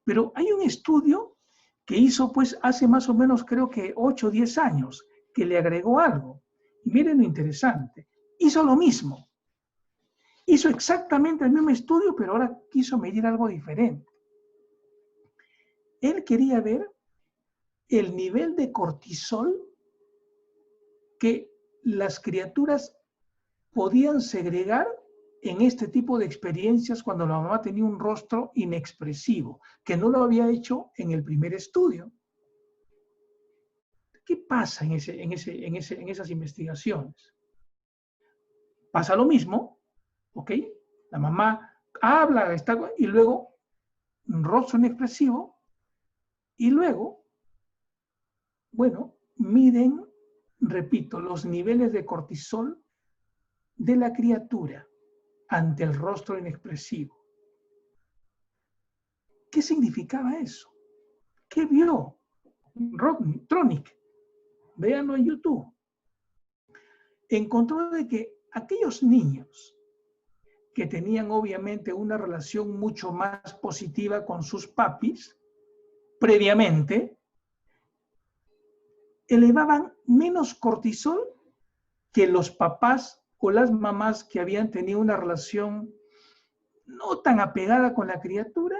Pero hay un estudio que hizo pues hace más o menos creo que 8 o 10 años, que le agregó algo. Y miren lo interesante, hizo lo mismo. Hizo exactamente el mismo estudio, pero ahora quiso medir algo diferente. Él quería ver el nivel de cortisol que las criaturas podían segregar en este tipo de experiencias cuando la mamá tenía un rostro inexpresivo, que no lo había hecho en el primer estudio. ¿Qué pasa en esas investigaciones? Pasa lo mismo, ¿ok? La mamá habla, y luego un rostro inexpresivo, y luego, bueno, miden, repito, los niveles de cortisol de la criatura ante el rostro inexpresivo. ¿Qué significaba eso? ¿Qué vio Tronick? Véanlo en YouTube. Encontró de que aquellos niños que tenían obviamente una relación mucho más positiva con sus papis previamente, elevaban menos cortisol que los papás o las mamás que habían tenido una relación no tan apegada con la criatura,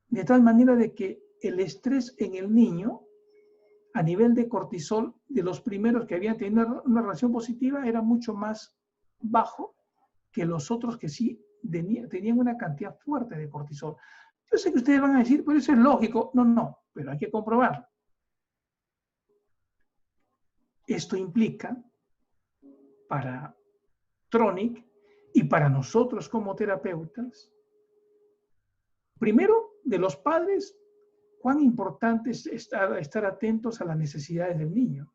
de tal manera de que el estrés en el niño, a nivel de cortisol, de los primeros que habían tenido una relación positiva, era mucho más bajo que los otros que sí tenían una cantidad fuerte de cortisol. Yo sé que ustedes van a decir, pero eso es lógico. No, no, pero hay que comprobarlo. Esto implica, para Tronic y para nosotros como terapeutas, primero, de los padres, cuán importante es estar atentos a las necesidades del niño.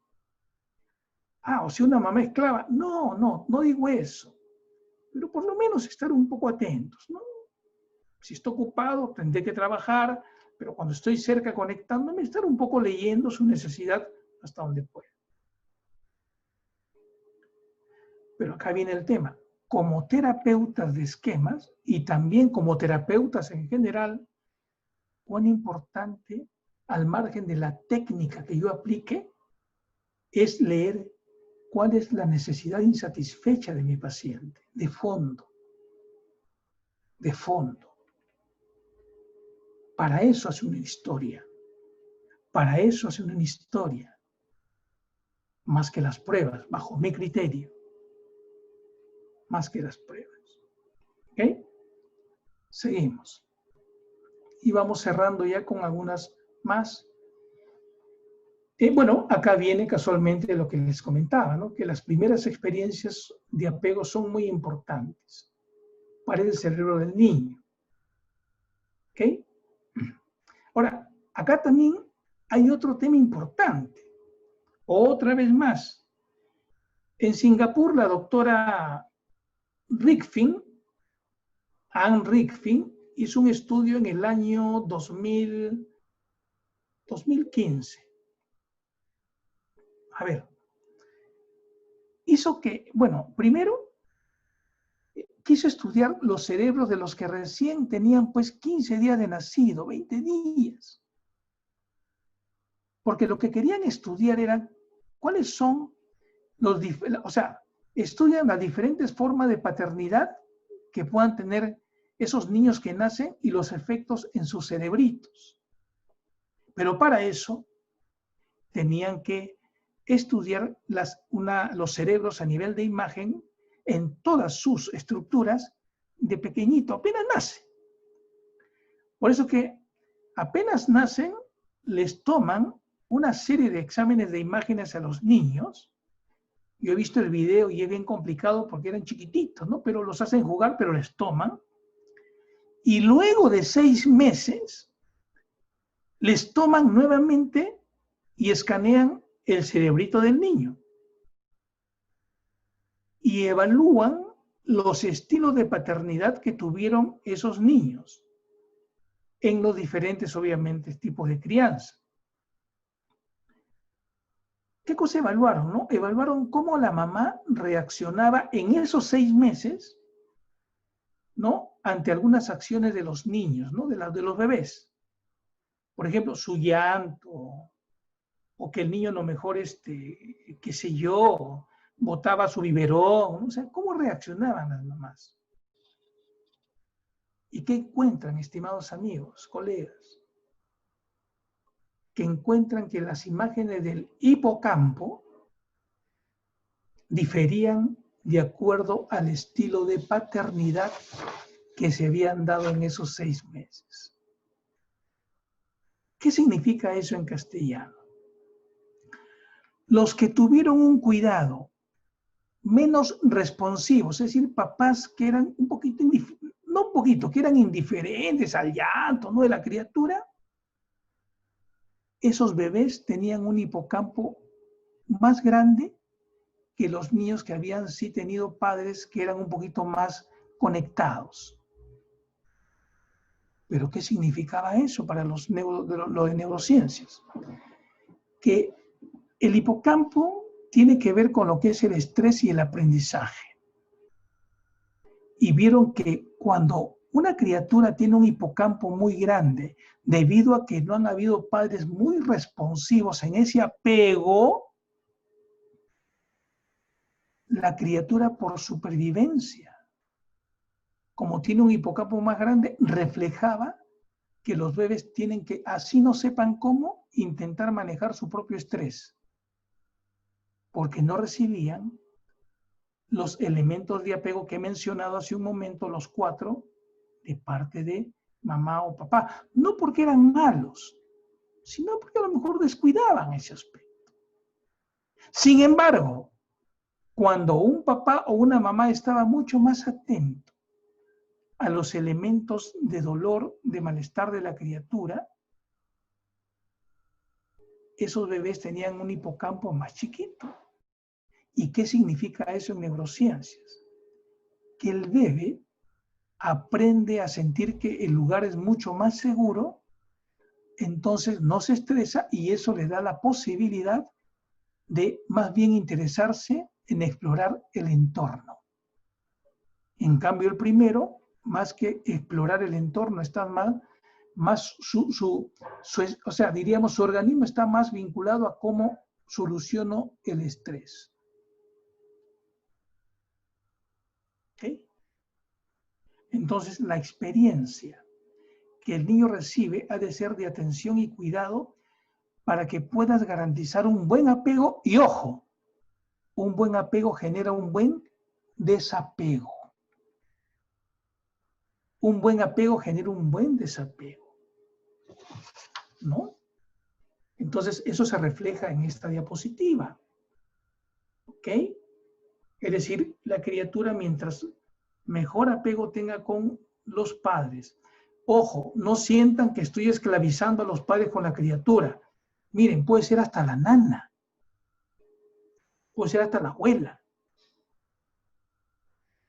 O si una mamá es esclava. No digo eso. Pero por lo menos estar un poco atentos, ¿no? Si estoy ocupado, tendré que trabajar, pero cuando estoy cerca conectándome, estar un poco leyendo su necesidad hasta donde pueda. Pero acá viene el tema. Como terapeutas de esquemas y también como terapeutas en general, cuán importante, al margen de la técnica que yo aplique, es leer cuál es la necesidad insatisfecha de mi paciente, de fondo. De fondo. Para eso hace una historia. Para eso hace una historia. Más que las pruebas, bajo mi criterio. Más que las pruebas. ¿Ok? Seguimos. Y vamos cerrando ya con algunas más. Bueno, acá viene casualmente lo que les comentaba, ¿no? Que las primeras experiencias de apego son muy importantes para el cerebro del niño. ¿Ok? Ahora, acá también hay otro tema importante. Otra vez más. En Singapur, la doctora Anne Rickfin, hizo un estudio en el año 2015. A ver, hizo que, bueno, primero quiso estudiar los cerebros de los que recién tenían pues 15 días de nacido, 20 días. Porque lo que querían estudiar era cuáles son estudian las diferentes formas de paternidad que puedan tener esos niños que nacen y los efectos en sus cerebritos. Pero para eso tenían que estudiar los cerebros a nivel de imagen en todas sus estructuras de pequeñito, apenas nace. Por eso que apenas nacen, les toman una serie de exámenes de imágenes a los niños. Yo he visto el video y es bien complicado porque eran chiquititos, ¿no? Pero los hacen jugar, pero les toman. Y luego de 6 meses, les toman nuevamente y escanean el cerebrito del niño. Y evalúan los estilos de paternidad que tuvieron esos niños en los diferentes, obviamente, tipos de crianza. ¿Qué cosa evaluaron, no? Evaluaron cómo la mamá reaccionaba en esos 6 meses, ¿no? Ante algunas acciones de los niños, ¿no? De los bebés. Por ejemplo, su llanto, o que el niño no mejor, qué sé yo, botaba su biberón, o sea, ¿cómo reaccionaban las mamás? ¿Y qué encuentran, estimados amigos, colegas? Que encuentran que las imágenes del hipocampo diferían de acuerdo al estilo de paternidad que se habían dado en esos 6 meses. ¿Qué significa eso en castellano? Los que tuvieron un cuidado menos responsivos, es decir, papás que eran un poquito, no un poquito, que eran indiferentes al llanto, ¿no? De la criatura, esos bebés tenían un hipocampo más grande que los niños que habían sí tenido padres que eran un poquito más conectados. ¿Pero qué significaba eso para lo de neurociencias? Que el hipocampo tiene que ver con lo que es el estrés y el aprendizaje. Y vieron que cuando una criatura tiene un hipocampo muy grande debido a que no han habido padres muy responsivos en ese apego, la criatura por supervivencia, como tiene un hipocampo más grande, reflejaba que los bebés tienen que, así no sepan cómo, intentar manejar su propio estrés, porque no recibían los elementos de apego que he mencionado hace un momento, los 4, de parte de mamá o papá. No porque eran malos, sino porque a lo mejor descuidaban ese aspecto. Sin embargo, cuando un papá o una mamá estaba mucho más atento a los elementos de dolor, de malestar de la criatura, esos bebés tenían un hipocampo más chiquito. ¿Y qué significa eso en neurociencias? Que el bebé aprende a sentir que el lugar es mucho más seguro, entonces no se estresa y eso le da la posibilidad de más bien interesarse en explorar el entorno. En cambio, el primero, más que explorar el entorno, está más o sea, diríamos, su organismo está más vinculado a cómo soluciono el estrés. ¿Okay? Entonces, la experiencia que el niño recibe ha de ser de atención y cuidado para que puedas garantizar un buen apego y, ojo, un buen apego genera un buen desapego. Un buen apego genera un buen desapego, ¿no? Entonces, eso se refleja en esta diapositiva, ¿ok? Es decir, la criatura, mientras mejor apego tenga con los padres. Ojo, no sientan que estoy esclavizando a los padres con la criatura. Miren, puede ser hasta la nana, puede ser hasta la abuela.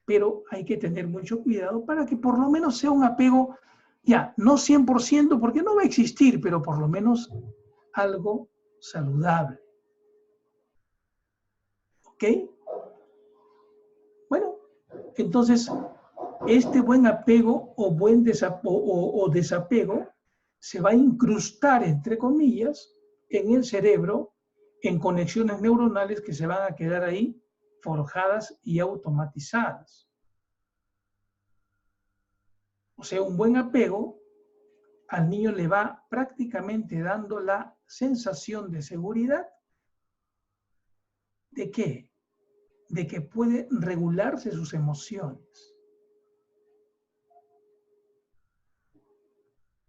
Pero hay que tener mucho cuidado para que por lo menos sea un apego, ya, no 100%, porque no va a existir, pero por lo menos algo saludable. ¿Ok? Bueno, entonces, este buen apego o buen desapego se va a incrustar, entre comillas, en el cerebro, en conexiones neuronales que se van a quedar ahí forjadas y automatizadas. O sea, un buen apego al niño le va prácticamente dando la sensación de seguridad. ¿De qué? De que puede regularse sus emociones.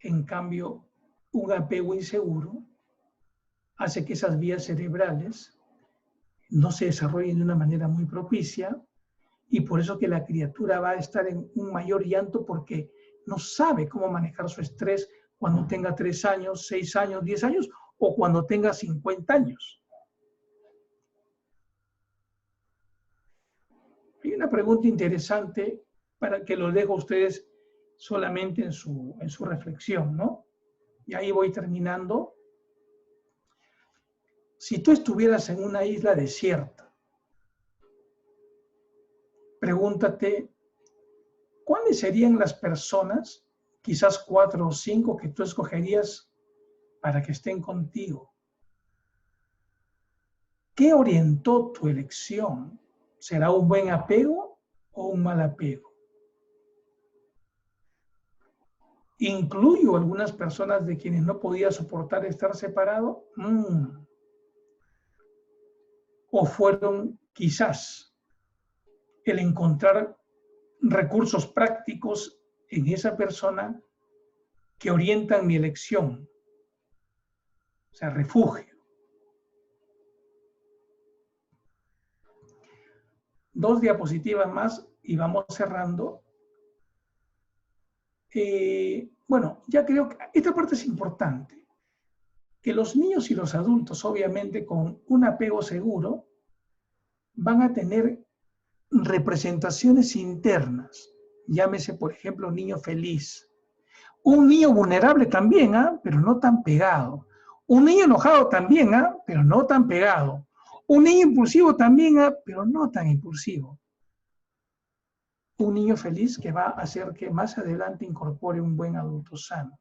En cambio, un apego inseguro hace que esas vías cerebrales no se desarrollen de una manera muy propicia y por eso que la criatura va a estar en un mayor llanto porque no sabe cómo manejar su estrés cuando tenga 3 años, 6 años, 10 años o cuando tenga 50 años. Hay una pregunta interesante para que lo dejo a ustedes solamente en su reflexión, ¿no? Y ahí voy terminando. Si tú estuvieras en una isla desierta, pregúntate, ¿cuáles serían las personas, quizás 4 o 5, que tú escogerías para que estén contigo? ¿Qué orientó tu elección? ¿Será un buen apego o un mal apego? ¿Incluyo algunas personas de quienes no podía soportar estar separado? ¿O fueron quizás el encontrar recursos prácticos en esa persona que orientan mi elección? O sea, refugio. 2 diapositivas más y vamos cerrando. Bueno, ya creo que esta parte es importante. Que los niños y los adultos, obviamente, con un apego seguro, van a tener representaciones internas. Llámese, por ejemplo, niño feliz. Un niño vulnerable también, pero no tan pegado. Un niño enojado también, pero no tan pegado. Un niño impulsivo también, pero no tan impulsivo. un niño feliz que va a hacer que más adelante incorpore un buen adulto sano.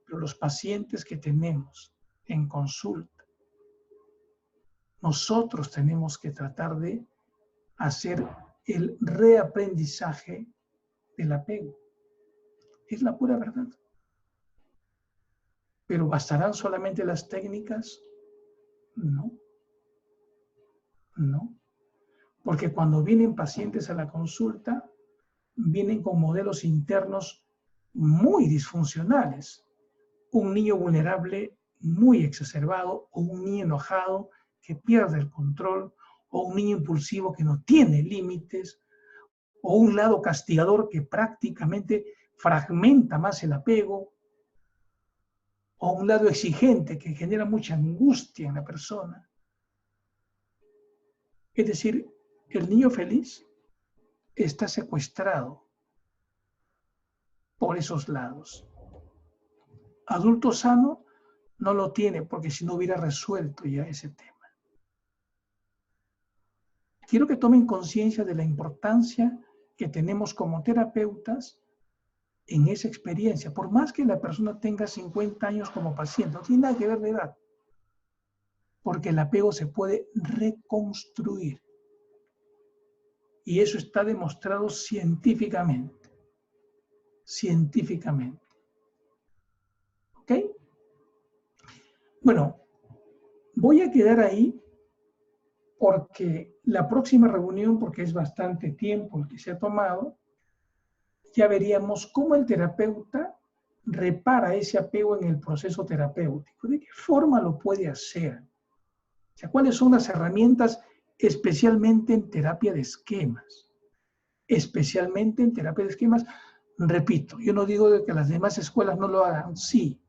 Pero los pacientes que tenemos en consulta, nosotros tenemos que tratar de hacer el reaprendizaje del apego. Es la pura verdad. ¿Pero bastarán solamente las técnicas? No. No. Porque cuando vienen pacientes a la consulta, vienen con modelos internos muy disfuncionales. Un niño vulnerable muy exacerbado, o un niño enojado que pierde el control, o un niño impulsivo que no tiene límites, o un lado castigador que prácticamente fragmenta más el apego, o un lado exigente que genera mucha angustia en la persona. Es decir, el niño feliz está secuestrado por esos lados. Adulto sano no lo tiene, porque si no hubiera resuelto ya ese tema. Quiero que tomen conciencia de la importancia que tenemos como terapeutas en esa experiencia. Por más que la persona tenga 50 años como paciente, no tiene nada que ver de edad, porque el apego se puede reconstruir. Y eso está demostrado científicamente. Científicamente. ¿Ok? Bueno, voy a quedar ahí porque la próxima reunión, porque es bastante tiempo el que se ha tomado, ya veríamos cómo el terapeuta repara ese apego en el proceso terapéutico. ¿De qué forma lo puede hacer? O sea, ¿cuáles son las herramientas especialmente en terapia de esquemas? Especialmente en terapia de esquemas, repito, yo no digo de que las demás escuelas no lo hagan, sí,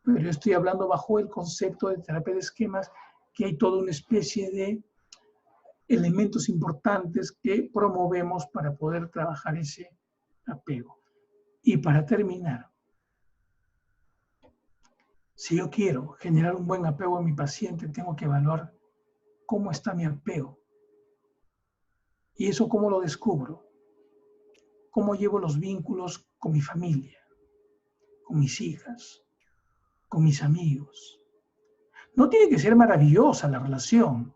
pero yo estoy hablando bajo el concepto de terapia de esquemas, que hay toda una especie de elementos importantes que promovemos para poder trabajar ese apego. Y para terminar, si yo quiero generar un buen apego en mi paciente, tengo que evaluar cómo está mi apego. ¿Y eso cómo lo descubro? ¿Cómo llevo los vínculos con mi familia, con mis hijas, con mis amigos? No tiene que ser maravillosa la relación,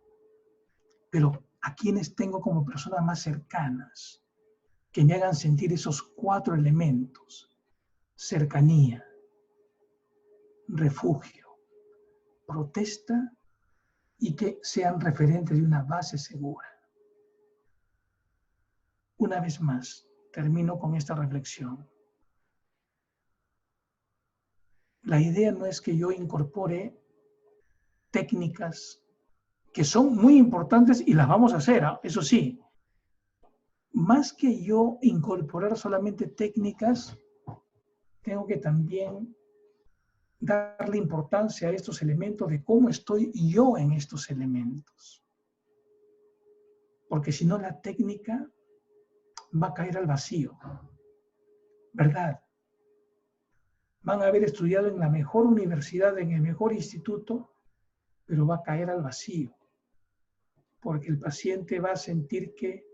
pero ¿a quiénes tengo como personas más cercanas que me hagan sentir esos 4 elementos? Cercanía, refugio, protesta y que sean referentes de una base segura. Una vez más, termino con esta reflexión. La idea no es que yo incorpore técnicas que son muy importantes y las vamos a hacer, eso sí. Más que yo incorporar solamente técnicas, tengo que también darle importancia a estos elementos de cómo estoy yo en estos elementos. Porque si no, la técnica va a caer al vacío. ¿Verdad? Van a haber estudiado en la mejor universidad, en el mejor instituto, pero va a caer al vacío. Porque el paciente va a sentir que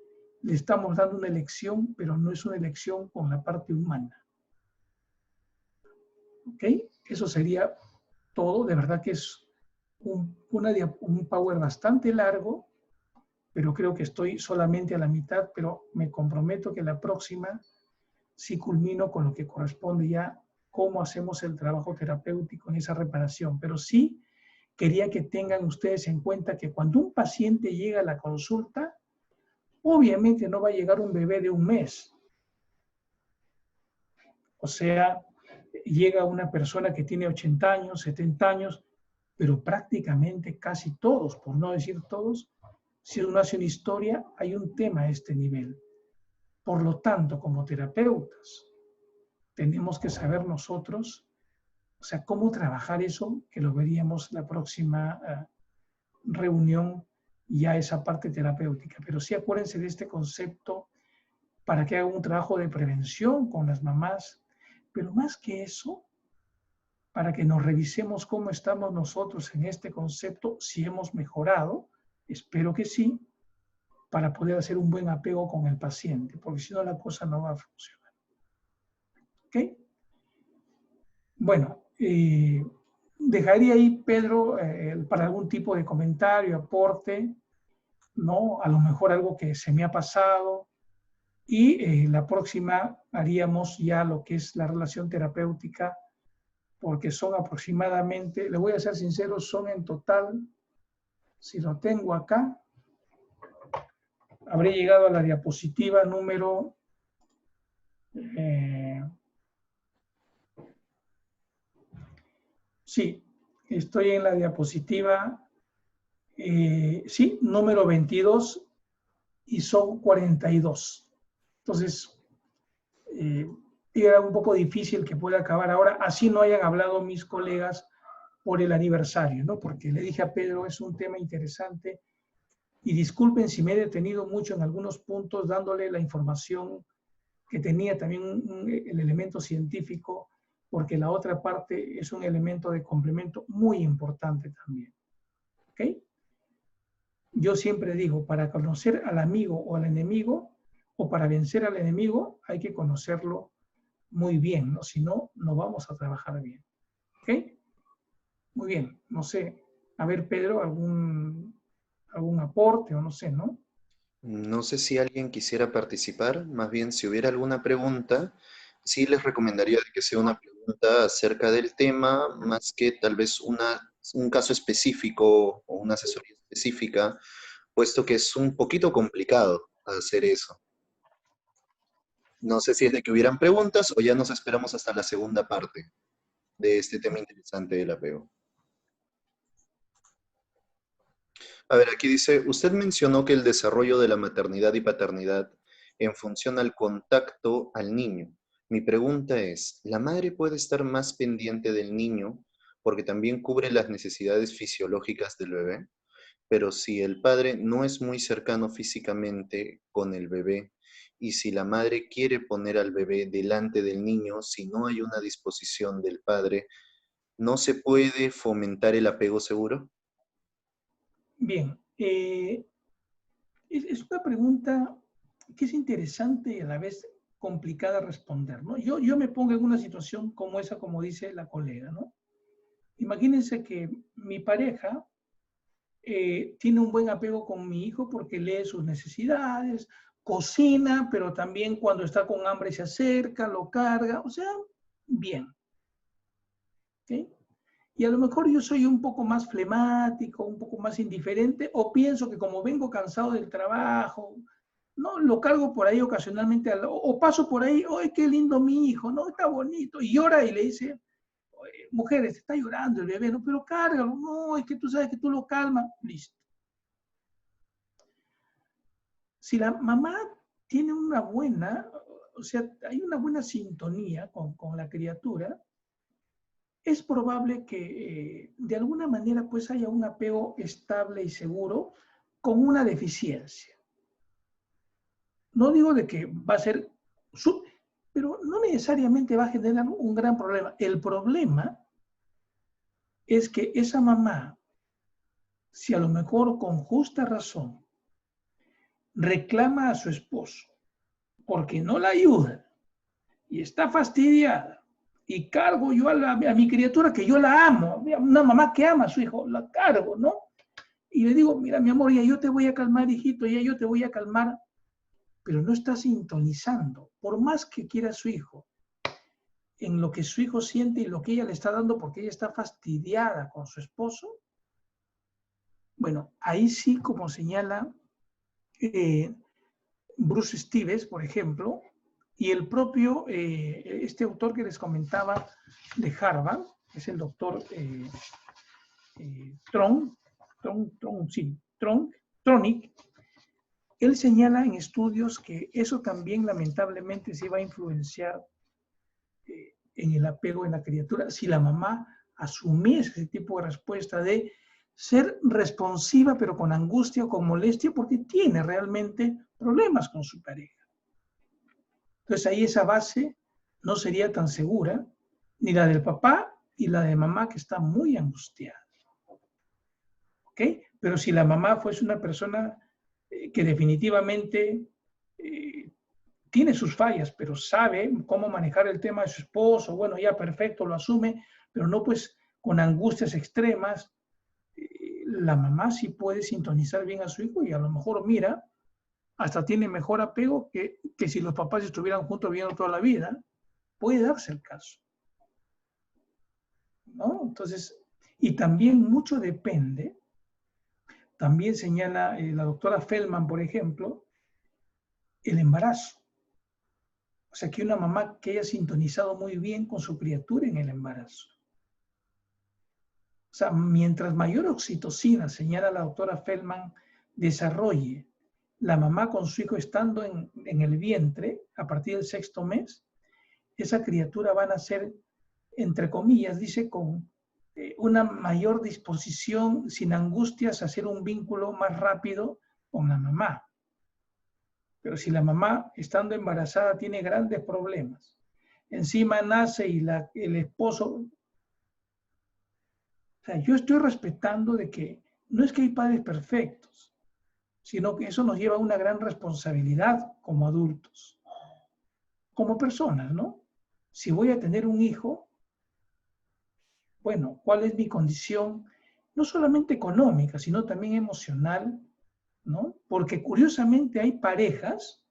le estamos dando una elección, pero no es una elección con la parte humana. ¿Ok? Eso sería todo. De verdad que es un power bastante largo, pero creo que estoy solamente a la mitad, pero me comprometo que la próxima sí culmino con lo que corresponde ya, cómo hacemos el trabajo terapéutico en esa reparación. Pero sí quería que tengan ustedes en cuenta que cuando un paciente llega a la consulta, obviamente no va a llegar un bebé de 1 mes. O sea, llega una persona que tiene 80 años, 70 años, pero prácticamente casi todos, por no decir todos, si uno hace una historia, hay un tema a este nivel. Por lo tanto, como terapeutas, tenemos que saber nosotros, o sea, cómo trabajar eso, que lo veríamos la próxima reunión, ya esa parte terapéutica. Pero sí acuérdense de este concepto para que hagan un trabajo de prevención con las mamás, pero más que eso, para que nos revisemos cómo estamos nosotros en este concepto, si hemos mejorado, espero que sí, para poder hacer un buen apego con el paciente, porque si no la cosa no va a funcionar. ¿Ok? Bueno, dejaría ahí, Pedro, para algún tipo de comentario, aporte, ¿no? A lo mejor algo que se me ha pasado. Y la próxima haríamos ya lo que es la relación terapéutica, porque son aproximadamente, le voy a ser sincero, son en total, si lo tengo acá, habré llegado a la diapositiva número... sí, estoy en la diapositiva, sí, número 22 y son 42. Entonces, era un poco difícil que pueda acabar ahora, así no hayan hablado mis colegas por el aniversario, ¿no? Porque le dije a Pedro, es un tema interesante, y disculpen si me he detenido mucho en algunos puntos dándole la información que tenía también el elemento científico, porque la otra parte es un elemento de complemento muy importante también. ¿Ok? Yo siempre digo, para conocer al amigo o al enemigo, o para vencer al enemigo, hay que conocerlo muy bien, ¿no? Si no, no vamos a trabajar bien. ¿Ok? Muy bien, no sé. A ver, Pedro, algún aporte o no sé, ¿no? No sé si alguien quisiera participar, más bien si hubiera alguna pregunta, sí les recomendaría de que sea una pregunta acerca del tema, más que tal vez un caso específico o una asesoría específica, puesto que es un poquito complicado hacer eso. No sé si es de que hubieran preguntas o ya nos esperamos hasta la segunda parte de este tema interesante del apego. A ver, aquí dice, usted mencionó que el desarrollo de la maternidad y paternidad en función al contacto al niño. Mi pregunta es, ¿la madre puede estar más pendiente del niño porque también cubre las necesidades fisiológicas del bebé? Pero si el padre no es muy cercano físicamente con el bebé y si la madre quiere poner al bebé delante del niño, si no hay una disposición del padre, ¿no se puede fomentar el apego seguro? Bien, es una pregunta que es interesante y a la vez complicada responder, ¿no? Yo me pongo en una situación como esa, como dice la colega, ¿no? Imagínense que mi pareja tiene un buen apego con mi hijo porque lee sus necesidades, cocina, pero también cuando está con hambre se acerca, lo carga, o sea, bien. ¿Okay? Y a lo mejor yo soy un poco más flemático, un poco más indiferente, o pienso que como vengo cansado del trabajo, no, lo cargo por ahí ocasionalmente, o paso por ahí, ¡ay, qué lindo mi hijo! ¿No? Está bonito. Y llora y le dice, mujeres, está llorando el bebé, ¿no? Pero cárgalo, no, es que tú sabes que tú lo calmas. Listo. Si la mamá tiene una buena, o sea, hay una buena sintonía con la criatura, es probable que de alguna manera pues haya un apego estable y seguro con una deficiencia. No digo de que va a ser, pero no necesariamente va a generar un gran problema. El problema es que esa mamá, si a lo mejor con justa razón reclama a su esposo porque no la ayuda y está fastidiada y cargo yo a mi criatura que yo la amo, una mamá que ama a su hijo, la cargo, ¿no? Y le digo, mira, mi amor, ya yo te voy a calmar, hijito, ya yo te voy a calmar, pero no está sintonizando. Por más que quiera su hijo, en lo que su hijo siente y lo que ella le está dando porque ella está fastidiada con su esposo, bueno, ahí sí, como señala Bruce Stevens, por ejemplo, y el propio, este autor que les comentaba de Harvard, que es el doctor Tronick, él señala en estudios que eso también lamentablemente se va a influenciar en el apego en la criatura si la mamá asumiese ese tipo de respuesta de ser responsiva pero con angustia o con molestia porque tiene realmente problemas con su pareja. Entonces ahí esa base no sería tan segura, ni la del papá y la de mamá que está muy angustiada. ¿Ok? Pero si la mamá fuese una persona que definitivamente tiene sus fallas, pero sabe cómo manejar el tema de su esposo, bueno, ya perfecto, lo asume, pero no pues con angustias extremas. La mamá sí puede sintonizar bien a su hijo y a lo mejor, mira, hasta tiene mejor apego que si los papás estuvieran juntos viviendo toda la vida. Puede darse el caso, ¿no? Entonces, y también mucho depende, también señala la doctora Feldman, por ejemplo, el embarazo. O sea, que una mamá que haya sintonizado muy bien con su criatura en el embarazo. O sea, mientras mayor oxitocina, señala la doctora Feldman, desarrolle la mamá con su hijo estando en el vientre a partir del 6º mes, esa criatura va a nacer, entre comillas, dice, con una mayor disposición, sin angustias, a hacer un vínculo más rápido con la mamá. Pero si la mamá, estando embarazada, tiene grandes problemas, encima nace y el esposo... O sea, yo estoy respetando de que no es que hay padres perfectos, sino que eso nos lleva a una gran responsabilidad como adultos, como personas, ¿no? Si voy a tener un hijo, bueno, ¿cuál es mi condición? No solamente económica, sino también emocional, ¿no? Porque curiosamente hay parejas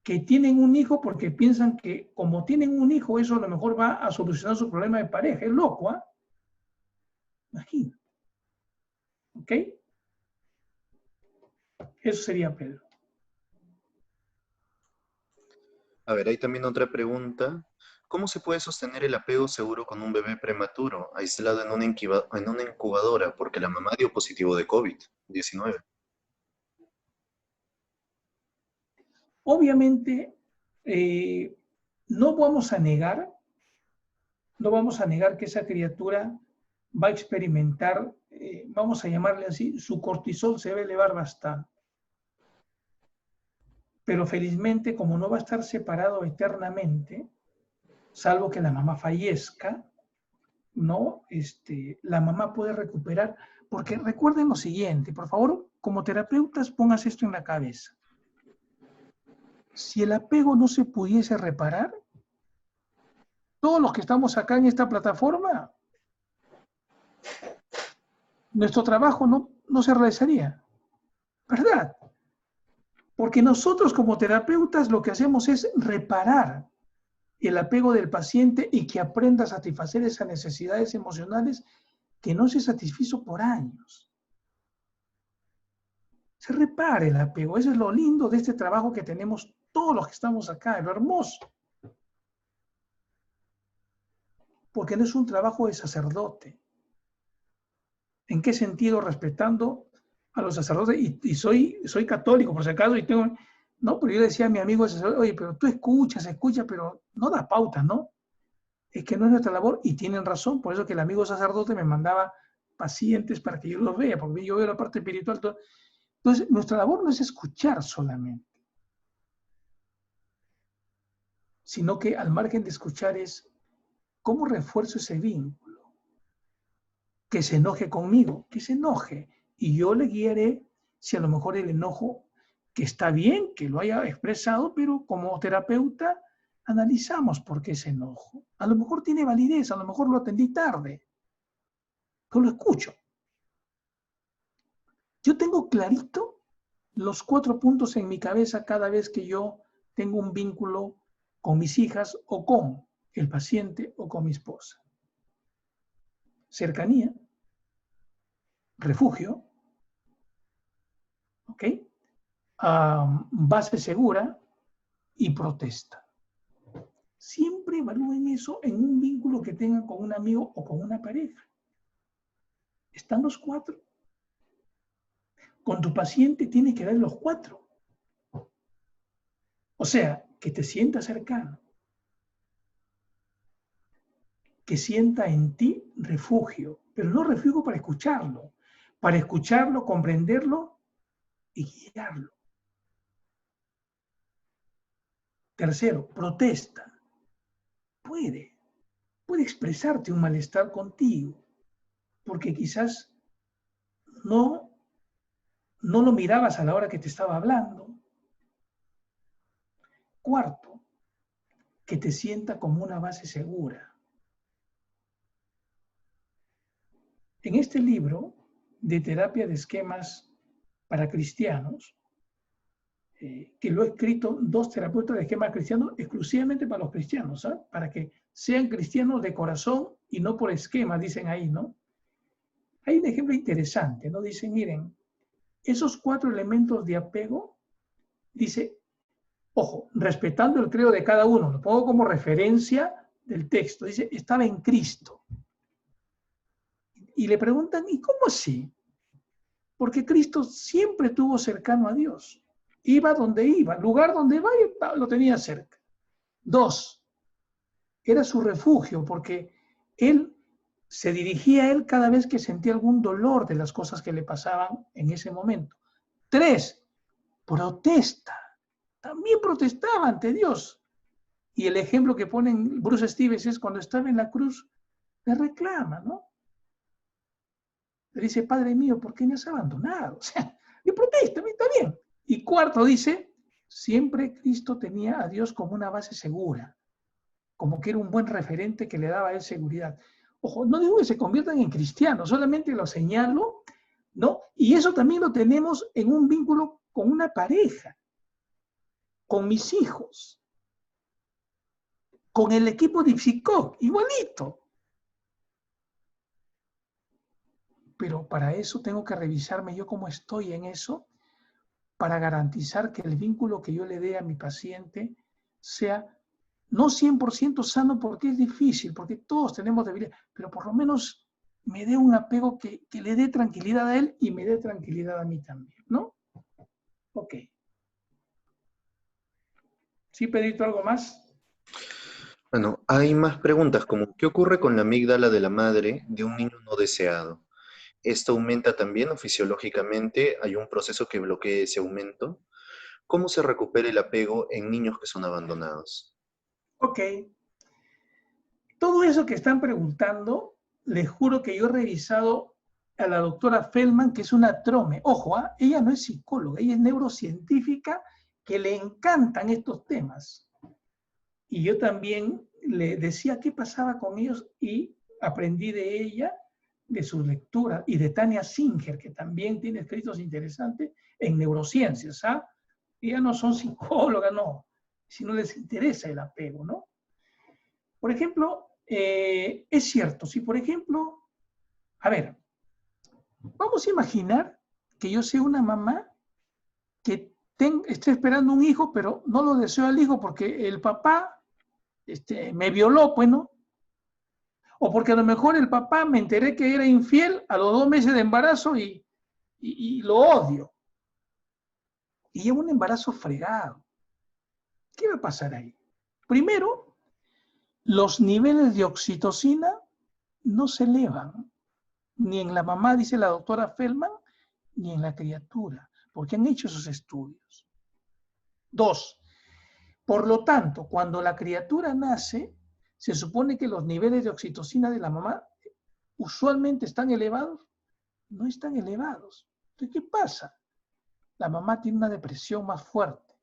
que tienen un hijo porque piensan que como tienen un hijo, eso a lo mejor va a solucionar su problema de pareja. Es loco, ¿ah? Imagínate. ¿Ok? Eso sería Pedro. A ver, hay también otra pregunta. ¿Cómo se puede sostener el apego seguro con un bebé prematuro, aislado en una incubadora, porque la mamá dio positivo de COVID-19? Obviamente, no vamos a negar, no vamos a negar que esa criatura va a experimentar, vamos a llamarle así, su cortisol se va a elevar bastante. Pero felizmente, como no va a estar separado eternamente, salvo que la mamá fallezca, ¿no? La mamá puede recuperar, porque recuerden lo siguiente, por favor, como terapeutas, pongas esto en la cabeza. Si el apego no se pudiese reparar, todos los que estamos acá en esta plataforma, nuestro trabajo no se realizaría, ¿verdad? Porque nosotros como terapeutas lo que hacemos es reparar el apego del paciente y que aprenda a satisfacer esas necesidades emocionales que no se satisfizo por años. Se repara el apego. Eso es lo lindo de este trabajo que tenemos todos los que estamos acá, lo hermoso. Porque no es un trabajo de sacerdote. ¿En qué sentido? Respetando a los sacerdotes. Y soy católico, por si acaso, y tengo... No, pero yo decía a mi amigo sacerdote, oye, pero tú escuchas, pero no das pautas, ¿no? Es que no es nuestra labor, y tienen razón, por eso que el amigo sacerdote me mandaba pacientes para que yo los vea, porque yo veo la parte espiritual. Entonces, nuestra labor no es escuchar solamente, sino que al margen de escuchar es cómo refuerzo ese vínculo. Que se enoje conmigo, que se enoje, y yo le guiaré si a lo mejor el enojo, que está bien, que lo haya expresado, pero como terapeuta analizamos por qué ese enojo. A lo mejor tiene validez, a lo mejor lo atendí tarde, pero lo escucho. Yo tengo clarito los 4 puntos en mi cabeza cada vez que yo tengo un vínculo con mis hijas o con el paciente o con mi esposa. Cercanía, refugio, ¿ok? Base segura y protesta. Siempre evalúen eso en un vínculo que tengan con un amigo o con una pareja. Están los 4. Con tu paciente tienes que dar los 4. O sea, que te sienta cercano, que sienta en ti refugio, pero no refugio para escucharlo, comprenderlo y guiarlo. Tercero, protesta. Puede expresarte un malestar contigo, porque quizás no no lo mirabas a la hora que te estaba hablando. Cuarto, que te sienta como una base segura. En este libro de terapia de esquemas para cristianos, que lo he escrito 2 terapeutas de esquemas cristianos exclusivamente para los cristianos, ¿sabes? Para que sean cristianos de corazón y no por esquemas, dicen ahí, ¿no? Hay un ejemplo interesante, ¿no? Dicen, miren, esos 4 elementos de apego, dice, ojo, respetando el credo de cada uno, lo pongo como referencia del texto, dice, estaba en Cristo. Y le preguntan, ¿y cómo así? Porque Cristo siempre estuvo cercano a Dios. Iba donde iba, lugar donde iba, lo tenía cerca. 2, era su refugio, porque él se dirigía a él cada vez que sentía algún dolor de las cosas que le pasaban en ese momento. 3, protesta. También protestaba ante Dios. Y el ejemplo que ponen Bruce Stevens es cuando estaba en la cruz, le reclama, ¿no? Le dice, Padre mío, ¿por qué me has abandonado? O sea, le protesta, está bien. Y 4 dice, siempre Cristo tenía a Dios como una base segura, como que era un buen referente que le daba a él seguridad. Ojo, no digo que se conviertan en cristianos, solamente lo señalo, ¿no? Y eso también lo tenemos en un vínculo con una pareja, con mis hijos, con el equipo de Ipsicoc, igualito. Pero para eso tengo que revisarme yo cómo estoy en eso, para garantizar que el vínculo que yo le dé a mi paciente sea no 100% sano, porque es difícil, porque todos tenemos debilidad, pero por lo menos me dé un apego que le dé tranquilidad a él y me dé tranquilidad a mí también, ¿no? Ok. ¿Sí, Pedrito, algo más? Bueno, hay más preguntas como ¿qué ocurre con la amígdala de la madre de un niño no deseado? ¿Esto aumenta también o fisiológicamente hay un proceso que bloquee ese aumento? ¿Cómo se recupera el apego en niños que son abandonados? Ok. Todo eso que están preguntando, les juro que yo he revisado a la doctora Feldman, que es una trome. Ojo, ella no es psicóloga, ella es neurocientífica, que le encantan estos temas. Y yo también le decía qué pasaba con ellos y aprendí de ella, de sus lecturas, y de Tania Singer, que también tiene escritos interesantes en neurociencias. Ellas no son psicólogas, no, si no les interesa el apego, ¿no? Por ejemplo, es cierto, si por ejemplo, a ver, vamos a imaginar que yo sea una mamá que esté esperando un hijo, pero no lo deseo al hijo porque el papá me violó, pues, ¿no? O porque a lo mejor el papá me enteré que era infiel a los 2 meses de embarazo y lo odio. Y llevo un embarazo fregado. ¿Qué va a pasar ahí? Primero, los niveles de oxitocina no se elevan, ni en la mamá, dice la doctora Feldman, ni en la criatura, porque han hecho esos estudios. 2, por lo tanto, cuando la criatura nace, se supone que los niveles de oxitocina de la mamá usualmente están elevados, no están elevados. Entonces, ¿qué pasa? La mamá tiene una depresión más fuerte.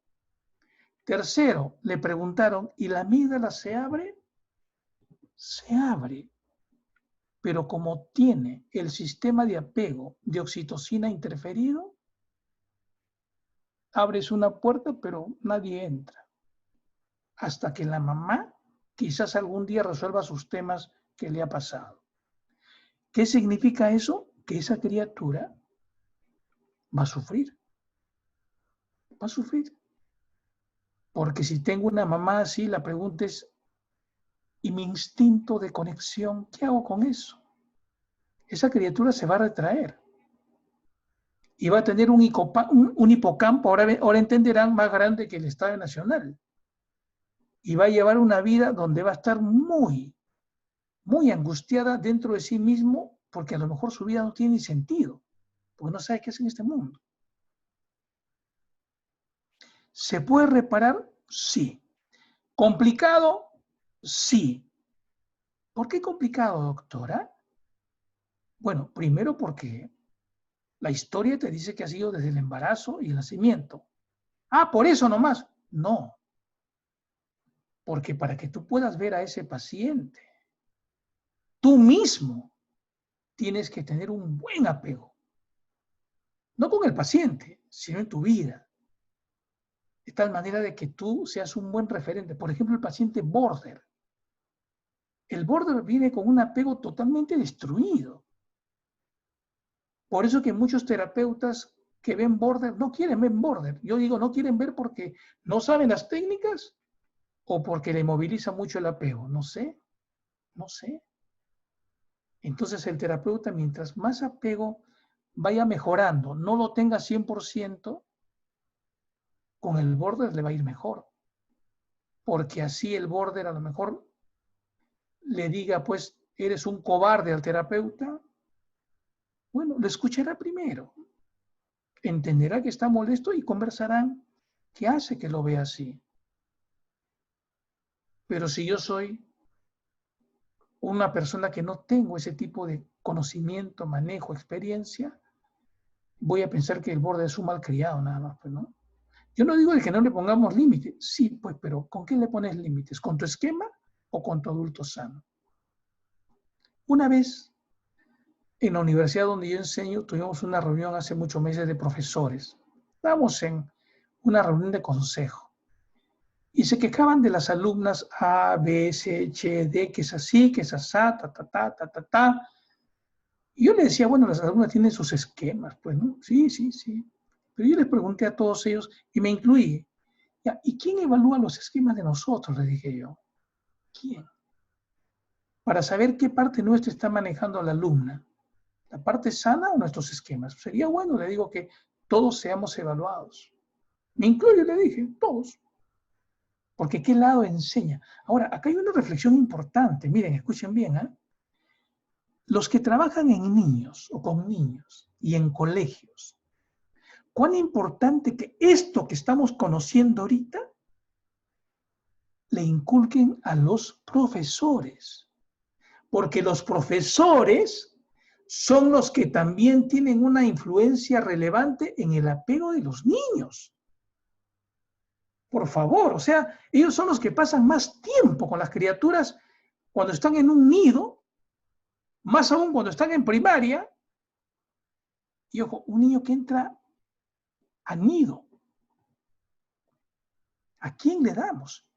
Tercero, le preguntaron, ¿y la amígdala se abre? Se abre, pero como tiene el sistema de apego de oxitocina interferido, abres una puerta, pero nadie entra. Hasta que la mamá quizás algún día resuelva sus temas que le ha pasado. ¿Qué significa eso? Que esa criatura va a sufrir. Va a sufrir. Porque si tengo una mamá así, la pregunta es, ¿y mi instinto de conexión? ¿Qué hago con eso? Esa criatura se va a retraer. Y va a tener un hipocampo, ahora entenderán, más grande que el Estadio Nacional. Y va a llevar una vida donde va a estar muy, muy angustiada dentro de sí mismo, porque a lo mejor su vida no tiene sentido, porque no sabe qué hacer en este mundo. ¿Se puede reparar? Sí. ¿Complicado? Sí. ¿Por qué complicado, doctora? Bueno, primero porque La historia te dice que ha sido desde el embarazo y el nacimiento. Ah, por eso nomás. No. Porque para que tú puedas ver a ese paciente, tú mismo tienes que tener un buen apego. No con el paciente, sino en tu vida. De tal manera de que tú seas un buen referente. Por ejemplo, el paciente border. El border viene con un apego totalmente destruido. Por eso que muchos terapeutas que ven border no quieren ver border. Yo digo, no quieren ver porque no saben las técnicas o porque le moviliza mucho el apego. No sé, no sé. Entonces el terapeuta, mientras más apego vaya mejorando, no lo tenga 100%, con el border le va a ir mejor. Porque así el border a lo mejor le diga, pues, eres un cobarde al terapeuta. Bueno, lo escuchará primero. Entenderá que está molesto y conversarán qué hace que lo vea así. Pero si yo soy una persona que no tengo ese tipo de conocimiento, manejo, experiencia, voy a pensar que el borde es un malcriado nada más, pues, ¿no? Yo no digo de que no le pongamos límites, sí, pues, pero ¿con qué le pones límites? ¿Con tu esquema o con tu adulto sano? Una vez, en la universidad donde yo enseño, tuvimos una reunión hace muchos meses de profesores. Estábamos en una reunión de consejo. Y se quejaban de las alumnas A, B, C, H, D, que es así, que es asá, ta, ta, ta, ta, ta, ta. Y yo le decía, bueno, las alumnas tienen sus esquemas, pues, ¿no? Sí, sí, sí. Pero yo les pregunté a todos ellos, y me incluí, ya, ¿y quién evalúa los esquemas de nosotros? Les dije yo. ¿Quién? Para saber qué parte nuestra está manejando la alumna. ¿La parte sana o nuestros esquemas? Sería bueno, le digo, que todos seamos evaluados. Me incluyo, le dije, todos. Porque ¿qué lado enseña? Ahora, acá hay una reflexión importante. Miren, escuchen bien, ¿eh? Los que trabajan en niños o con niños y en colegios, cuán importante que esto que estamos conociendo ahorita le inculquen a los profesores. Porque los profesores son los que también tienen una influencia relevante en el apego de los niños. Por favor, o sea, ellos son los que pasan más tiempo con las criaturas cuando están en un nido, más aún cuando están en primaria. Y ojo, un niño que entra a nido, ¿a quién le damos?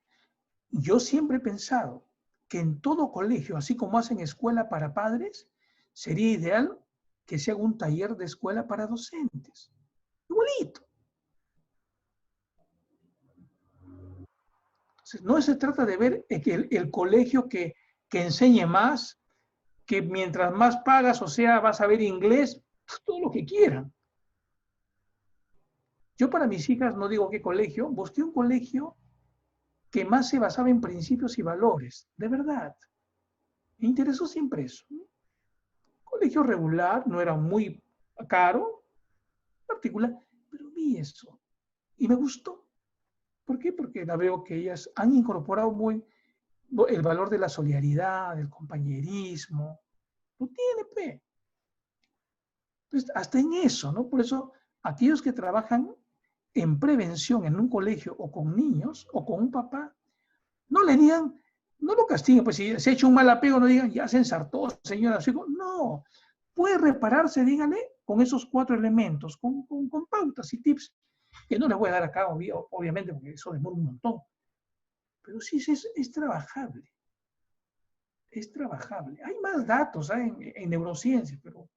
Yo siempre he pensado que en todo colegio, así como hacen escuela para padres, sería ideal que se haga un taller de escuela para docentes. Igualito. Entonces, no se trata de ver el colegio que enseñe más, que mientras más pagas, o sea, vas a ver inglés, todo lo que quieran. Yo para mis hijas no digo qué colegio, busqué un colegio que más se basaba en principios y valores, de verdad. Me interesó siempre eso. Colegio regular, no era muy caro, particular, pero vi eso y me gustó. ¿Por qué? Porque la veo que ellas han incorporado muy el valor de la solidaridad, del compañerismo. Lo tiene, pues. Entonces, hasta en eso, ¿no? Por eso, aquellos que trabajan en prevención en un colegio o con niños o con un papá, no le digan, no lo castiguen, pues si se ha hecho un mal apego, no digan, ya se ensartó, señora, su hijo. No, puede repararse, díganle, con esos 4 elementos, con pautas y tips, que no les voy a dar acá, obviamente, porque eso demora un montón. Pero sí es trabajable. Es trabajable. Hay más datos en neurociencia, pero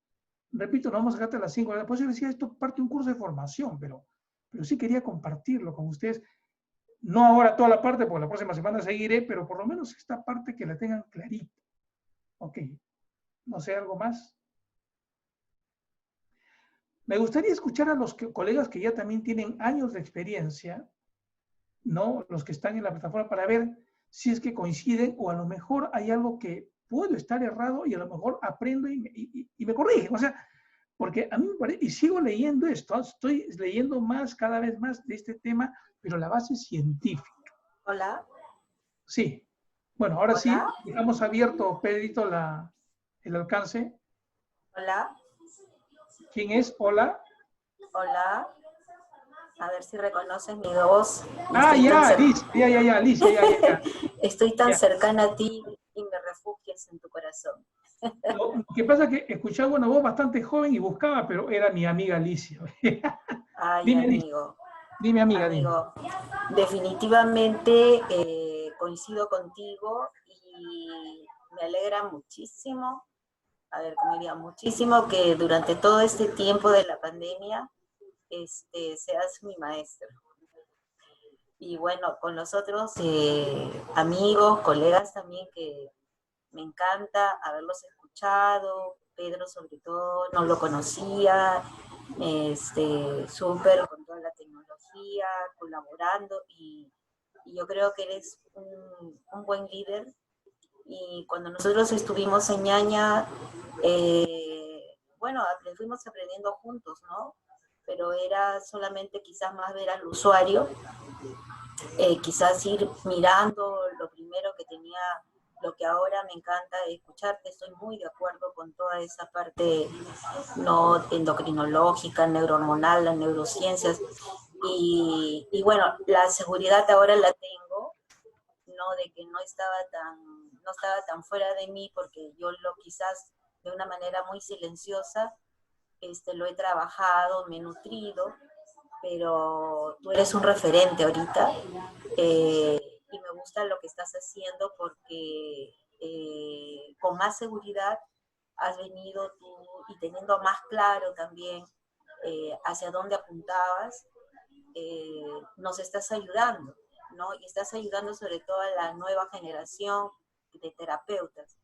repito, no vamos a sacar hasta las 5 horas. Por eso decía, esto parte de un curso de formación, pero sí quería compartirlo con ustedes. No ahora toda la parte, porque la próxima semana seguiré, pero por lo menos esta parte que la tengan clarita. Ok, no sé, algo más. Me gustaría escuchar a los colegas que ya también tienen años de experiencia, ¿no? Los que están en la plataforma, para ver si es que coinciden o a lo mejor hay algo que puedo estar errado y a lo mejor aprendo y me corrigen. O sea, porque a mí me parece, y sigo leyendo esto, estoy leyendo más, cada vez más de este tema, pero la base científica. Hola. Sí. Bueno, ahora Hola. sí, dejamos abierto, Pedrito, el alcance. Hola. ¿Quién es? Hola. Hola, a ver si reconoces mi voz. Ah, ya, Liz, ya, Alicia, ya. Estoy tan Ya. cercana a ti y me refugias en tu corazón. Lo que pasa es que escuchaba una voz bastante joven y buscaba, pero era mi amiga Alicia. Ay, Dime, Alicia, amigo, dime, amiga, dime. amigo, definitivamente coincido contigo y me alegra muchísimo, a ver, como diría, muchísimo que durante todo este tiempo de la pandemia seas mi maestro. Y bueno, con los otros amigos, colegas también que me encanta haberlos escuchado. Pedro sobre todo no lo conocía, súper con toda la tecnología, colaborando y yo creo que eres un buen líder. Y cuando nosotros estuvimos en Ñaña, bueno, fuimos aprendiendo juntos, ¿no? Pero era solamente quizás más ver al usuario, quizás ir mirando lo primero que tenía, lo que ahora me encanta escucharte. Estoy muy de acuerdo con toda esa parte no endocrinológica, neurohormonal, las neurociencias. Y bueno, la seguridad ahora la tengo, ¿no? De que no estaba tan fuera de mí, porque yo lo quizás de una manera muy silenciosa lo he trabajado, me he nutrido, pero tú eres un referente ahorita y me gusta lo que estás haciendo porque con más seguridad has venido tú y teniendo más claro también hacia dónde apuntabas, nos estás ayudando, ¿no? Y estás ayudando sobre todo a la nueva generación de terapeutas.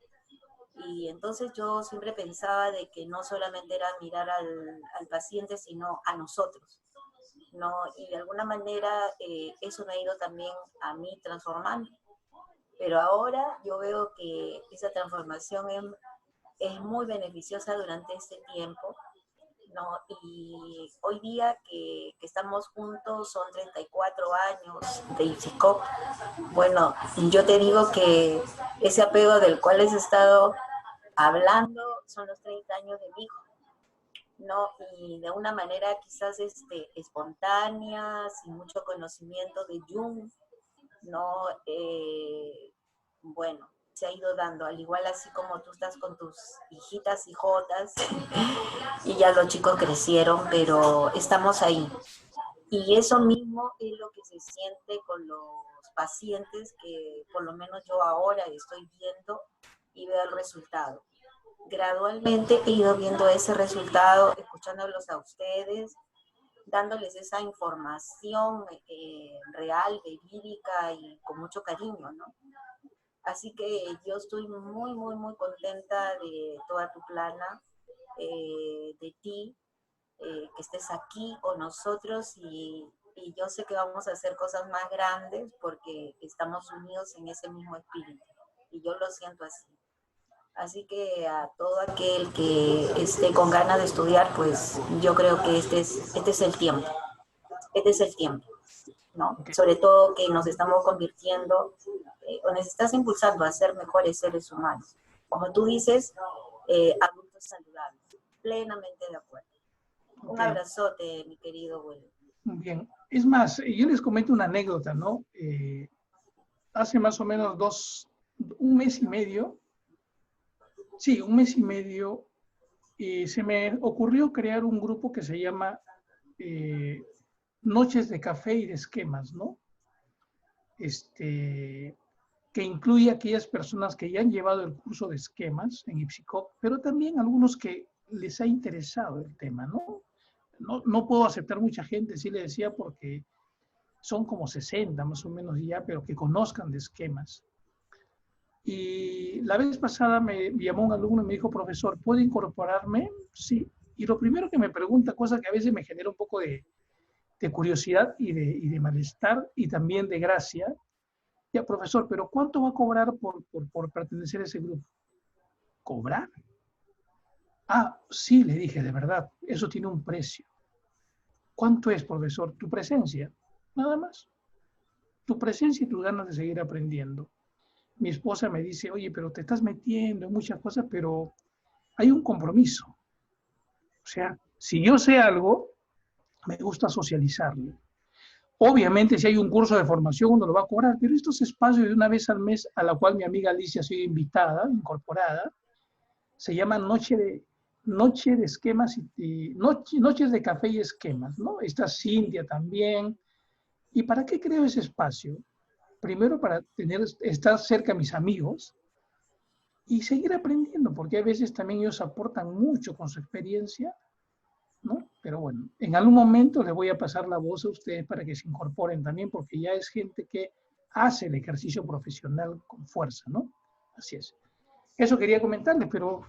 Y entonces yo siempre pensaba de que no solamente era mirar al paciente, sino a nosotros, ¿no? Y de alguna manera eso me ha ido también a mí transformando. Pero ahora yo veo que esa transformación es muy beneficiosa durante este tiempo, ¿no? Y hoy día que estamos juntos, son 34 años de IPSICOP. Bueno, yo te digo que ese apego del cual has estado hablando son los 30 años de mi hijo, ¿no? Y de una manera quizás espontánea, sin mucho conocimiento de Jung, ¿no? Bueno, se ha ido dando, al igual así como tú estás con tus hijitas, hijotas, y ya los chicos crecieron, pero estamos ahí. Y eso mismo es lo que se siente con los pacientes que por lo menos yo ahora estoy viendo y veo el resultado. Gradualmente he ido viendo ese resultado, escuchándolos a ustedes, dándoles esa información real, verídica y con mucho cariño, ¿no? Así que yo estoy muy, muy, muy contenta de toda tu plana, de ti, que estés aquí con nosotros y yo sé que vamos a hacer cosas más grandes porque estamos unidos en ese mismo espíritu y yo lo siento así. Así que a todo aquel que esté con ganas de estudiar, pues yo creo que este es el tiempo, este es el tiempo, ¿no? Okay. Sobre todo que nos estamos convirtiendo, o nos estás impulsando a ser mejores seres humanos. Como tú dices, adultos saludables, plenamente de acuerdo. Okay. Un abrazote, mi querido abuelo. Muy bien. Es más, yo les comento una anécdota, ¿no? Hace más o menos un mes y medio, se me ocurrió crear un grupo que se llama Noches de Café y de Esquemas, ¿no? Que incluye a aquellas personas que ya han llevado el curso de esquemas en IPSICOP, pero también algunos que les ha interesado el tema, ¿no? No puedo aceptar mucha gente, sí le decía, porque son como 60 más o menos ya, pero que conozcan de esquemas. Y la vez pasada me llamó un alumno y me dijo, profesor, ¿puedo incorporarme? Sí. Y lo primero que me pregunta, cosa que a veces me genera un poco de curiosidad y de malestar y también de gracia, ya, profesor, pero ¿cuánto va a cobrar por pertenecer a ese grupo? ¿Cobrar? Ah, sí, le dije, de verdad, eso tiene un precio. ¿Cuánto es, profesor? Tu presencia, nada más. Tu presencia y tus ganas de seguir aprendiendo. Mi esposa me dice, oye, pero te estás metiendo en muchas cosas, pero hay un compromiso. O sea, Si yo sé algo, me gusta socializarlo. Obviamente, si hay un curso de formación, uno lo va a cobrar, pero estos espacios de una vez al mes, a la cual mi amiga Alicia ha sido invitada, incorporada, se llama noche de esquemas noches de café y esquemas, ¿no? Está Cintia también. ¿Y para qué creo ese espacio? Primero, para estar cerca a mis amigos y seguir aprendiendo, porque a veces también ellos aportan mucho con su experiencia, ¿no? Pero bueno, en algún momento les voy a pasar la voz a ustedes para que se incorporen también, porque ya es gente que hace el ejercicio profesional con fuerza, ¿no? Así es. Eso quería comentarles, pero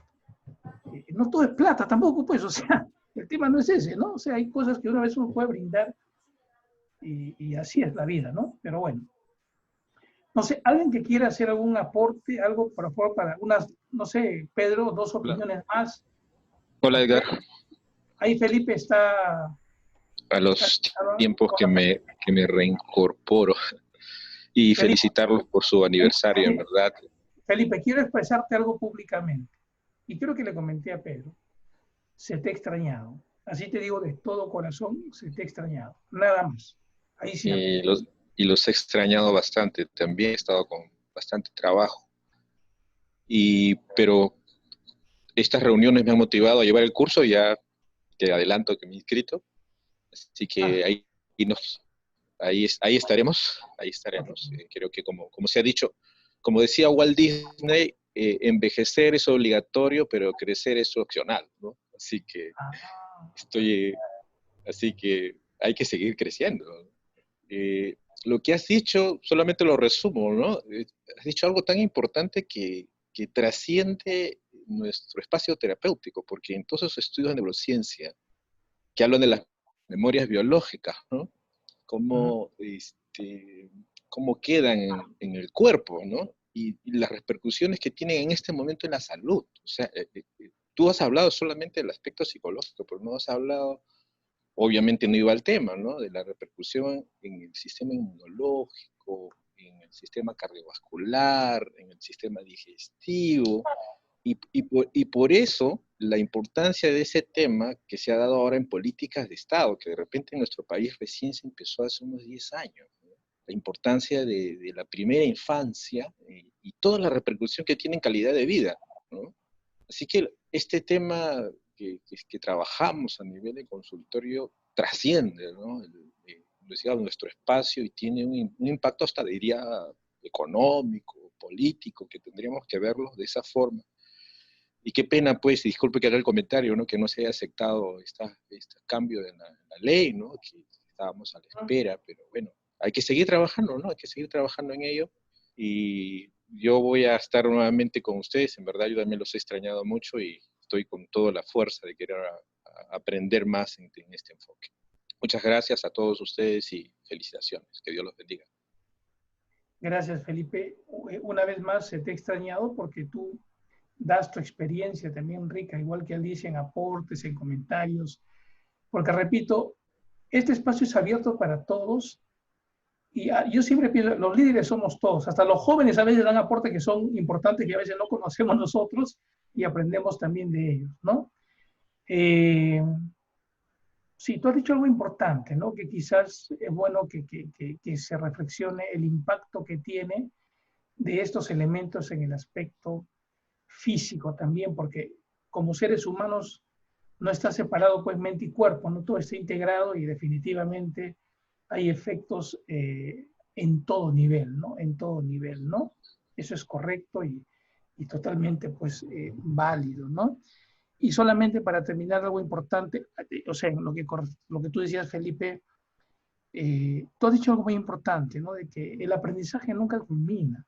no todo es plata tampoco, pues, o sea, el tema no es ese, ¿no? O sea, hay cosas que una vez uno puede brindar y así es la vida, ¿no? Pero bueno. No sé, alguien que quiera hacer algún aporte, algo para unas, no sé, Pedro, dos Hola, opiniones más. hola Edgar. Ahí Felipe está A los tiempos que me reincorporo y Felipe, felicitarlos por su aniversario, en verdad. Felipe, quiero expresarte algo públicamente. Y creo que le comenté a Pedro. Se te ha extrañado. Así te digo de todo corazón, se te ha extrañado. Nada más. Ahí sí. Y los he extrañado bastante. También he estado con bastante trabajo. Pero estas reuniones me han motivado a llevar el curso, ya te adelanto que me he inscrito. Así que ahí estaremos. Creo que como se ha dicho, como decía Walt Disney, envejecer es obligatorio, pero crecer es opcional, ¿no? Así que hay que seguir creciendo. Lo que has dicho, solamente lo resumo, ¿no? Has dicho algo tan importante que trasciende nuestro espacio terapéutico, porque en todos esos estudios de neurociencia que hablan de las memorias biológicas, ¿no? Cómo quedan en el cuerpo, ¿no? Y las repercusiones que tienen en este momento en la salud. O sea, tú has hablado solamente del aspecto psicológico, pero no has hablado, obviamente no iba al tema, ¿no? De la repercusión en el sistema inmunológico, en el sistema cardiovascular, en el sistema digestivo. Y por eso la importancia de ese tema que se ha dado ahora en políticas de Estado, que de repente en nuestro país recién se empezó hace unos 10 años, ¿no? La importancia de la primera infancia y toda la repercusión que tiene en calidad de vida, ¿no? Así que este tema que trabajamos a nivel de consultorio trasciende, ¿no? Nuestro espacio y tiene un impacto hasta diría económico, político, que tendríamos que verlo de esa forma. Y qué pena, pues, disculpe que haga el comentario, ¿no? Que no se haya aceptado este cambio de la ley, ¿no? Que estábamos a la espera, pero bueno, hay que seguir trabajando, ¿no? Hay que seguir trabajando en ello. Y yo voy a estar nuevamente con ustedes, en verdad yo también los he extrañado mucho y estoy con toda la fuerza de querer aprender más en este enfoque. Muchas gracias a todos ustedes y felicitaciones. Que Dios los bendiga. Gracias, Felipe. Una vez más, se te ha extrañado porque tú das tu experiencia también rica, igual que Alicia, en aportes, en comentarios, porque repito, este espacio es abierto para todos y yo siempre pienso, los líderes somos todos, hasta los jóvenes a veces dan aportes que son importantes que a veces no conocemos nosotros y aprendemos también de ellos, ¿no? Sí, tú has dicho algo importante, ¿no? Que quizás es bueno que se reflexione el impacto que tiene de estos elementos en el aspecto físico también, porque como seres humanos no está separado pues mente y cuerpo, no todo está integrado y definitivamente hay efectos en todo nivel, ¿no? En todo nivel, ¿no? Eso es correcto y totalmente pues válido, ¿no? Y solamente para terminar algo importante, o sea, lo que tú decías, Felipe, tú has dicho algo muy importante, ¿no? De que el aprendizaje nunca culmina.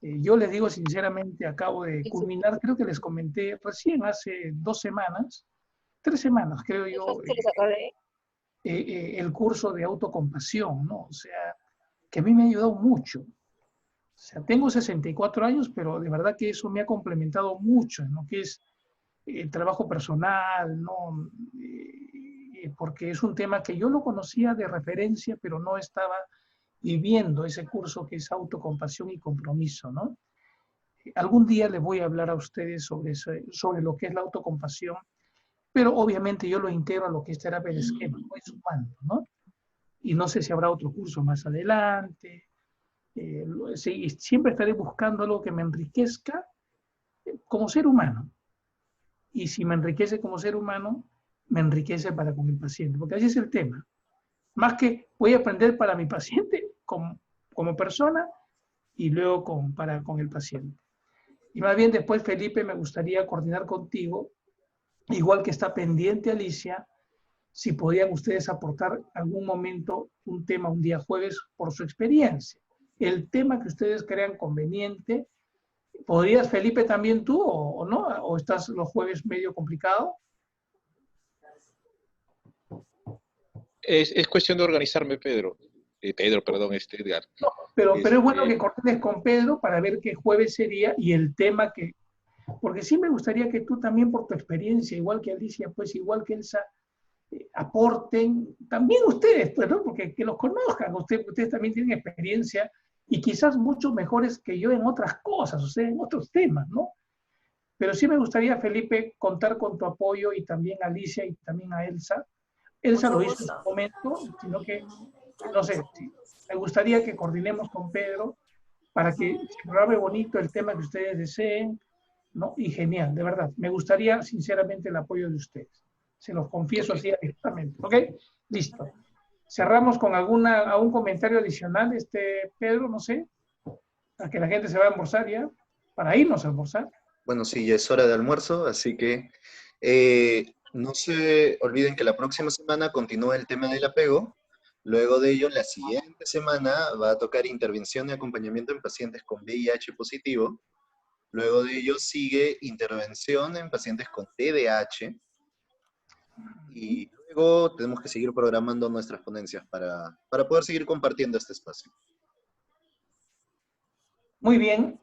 Yo les digo sinceramente, acabo de culminar, creo que les comenté recién hace 2 semanas, 3 semanas creo yo, el curso de autocompasión, ¿no? O sea, que a mí me ha ayudado mucho. O sea, tengo 64 años, pero de verdad que eso me ha complementado mucho en lo que es el trabajo personal, ¿no? Porque es un tema que yo lo conocía de referencia, pero no estaba viviendo ese curso que es autocompasión y compromiso, ¿no? Algún día les voy a hablar a ustedes sobre lo que es la autocompasión pero obviamente yo lo integro a lo que es terapia de esquema, voy sumando, ¿no? Y no sé si habrá otro curso más adelante. Sí, siempre estaré buscando algo que me enriquezca como ser humano. Y si me enriquece como ser humano, me enriquece para con el paciente, porque así es el tema. Más que voy a aprender para mi paciente como persona y luego para con el paciente. Y más bien después, Felipe, me gustaría coordinar contigo, igual que está pendiente Alicia, si podían ustedes aportar algún momento un tema un día jueves por su experiencia. El tema que ustedes crean conveniente. ¿Podrías, Felipe, también tú o no? ¿O estás los jueves medio complicado? Es cuestión de organizarme, Pedro. Pedro, perdón, Edgar. No, pero es bueno que Este, coordines con Pedro para ver qué jueves sería y el tema que... Porque sí me gustaría que tú también por tu experiencia, igual que Alicia, pues igual que Elsa, aporten, también ustedes, pues, ¿no? Porque que los conozcan, ustedes también tienen experiencia y quizás mucho mejores que yo en otras cosas, o sea, en otros temas, ¿no? Pero sí me gustaría, Felipe, contar con tu apoyo y también a Alicia y también a Elsa. Elsa Mucho lo hizo en su gusto. momento, sino que, no sé, me gustaría que coordinemos con Pedro para que se programe bonito el tema que ustedes deseen, ¿no? Y genial, de verdad. Me gustaría sinceramente el apoyo de ustedes. Se los confieso ok. así abiertamente. ¿Ok? Listo. Cerramos con algún comentario adicional, Pedro, no sé, a que la gente se va a almorzar ya, para irnos a almorzar. Bueno, sí, ya es hora de almuerzo, así que no se olviden que la próxima semana continúa el tema del apego. Luego de ello, la siguiente semana va a tocar intervención y acompañamiento en pacientes con VIH positivo. Luego de ello sigue intervención en pacientes con TDAH. Y luego tenemos que seguir programando nuestras ponencias para poder seguir compartiendo este espacio. Muy bien,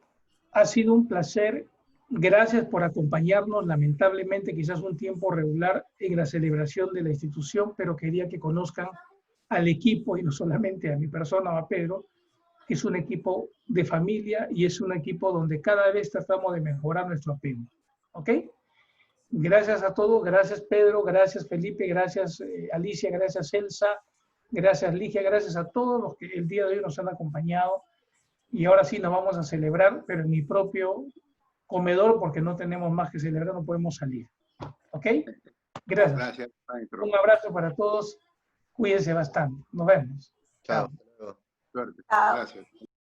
ha sido un placer. Gracias por acompañarnos, lamentablemente quizás un tiempo regular en la celebración de la institución, pero quería que conozcan al equipo y no solamente a mi persona o a Pedro, que es un equipo de familia y es un equipo donde cada vez tratamos de mejorar nuestro apego. ¿Ok? Gracias a todos, gracias Pedro, gracias Felipe, gracias Alicia, gracias Elsa, gracias Ligia, gracias a todos los que el día de hoy nos han acompañado. Y ahora sí nos vamos a celebrar, pero en mi propio comedor, porque no tenemos más que celebrar, no podemos salir. ¿Ok? Gracias. Gracias, maestro. Un abrazo para todos. Cuídense bastante. Nos vemos. Chao. Chao. Hasta luego. Suerte. Chao. Gracias.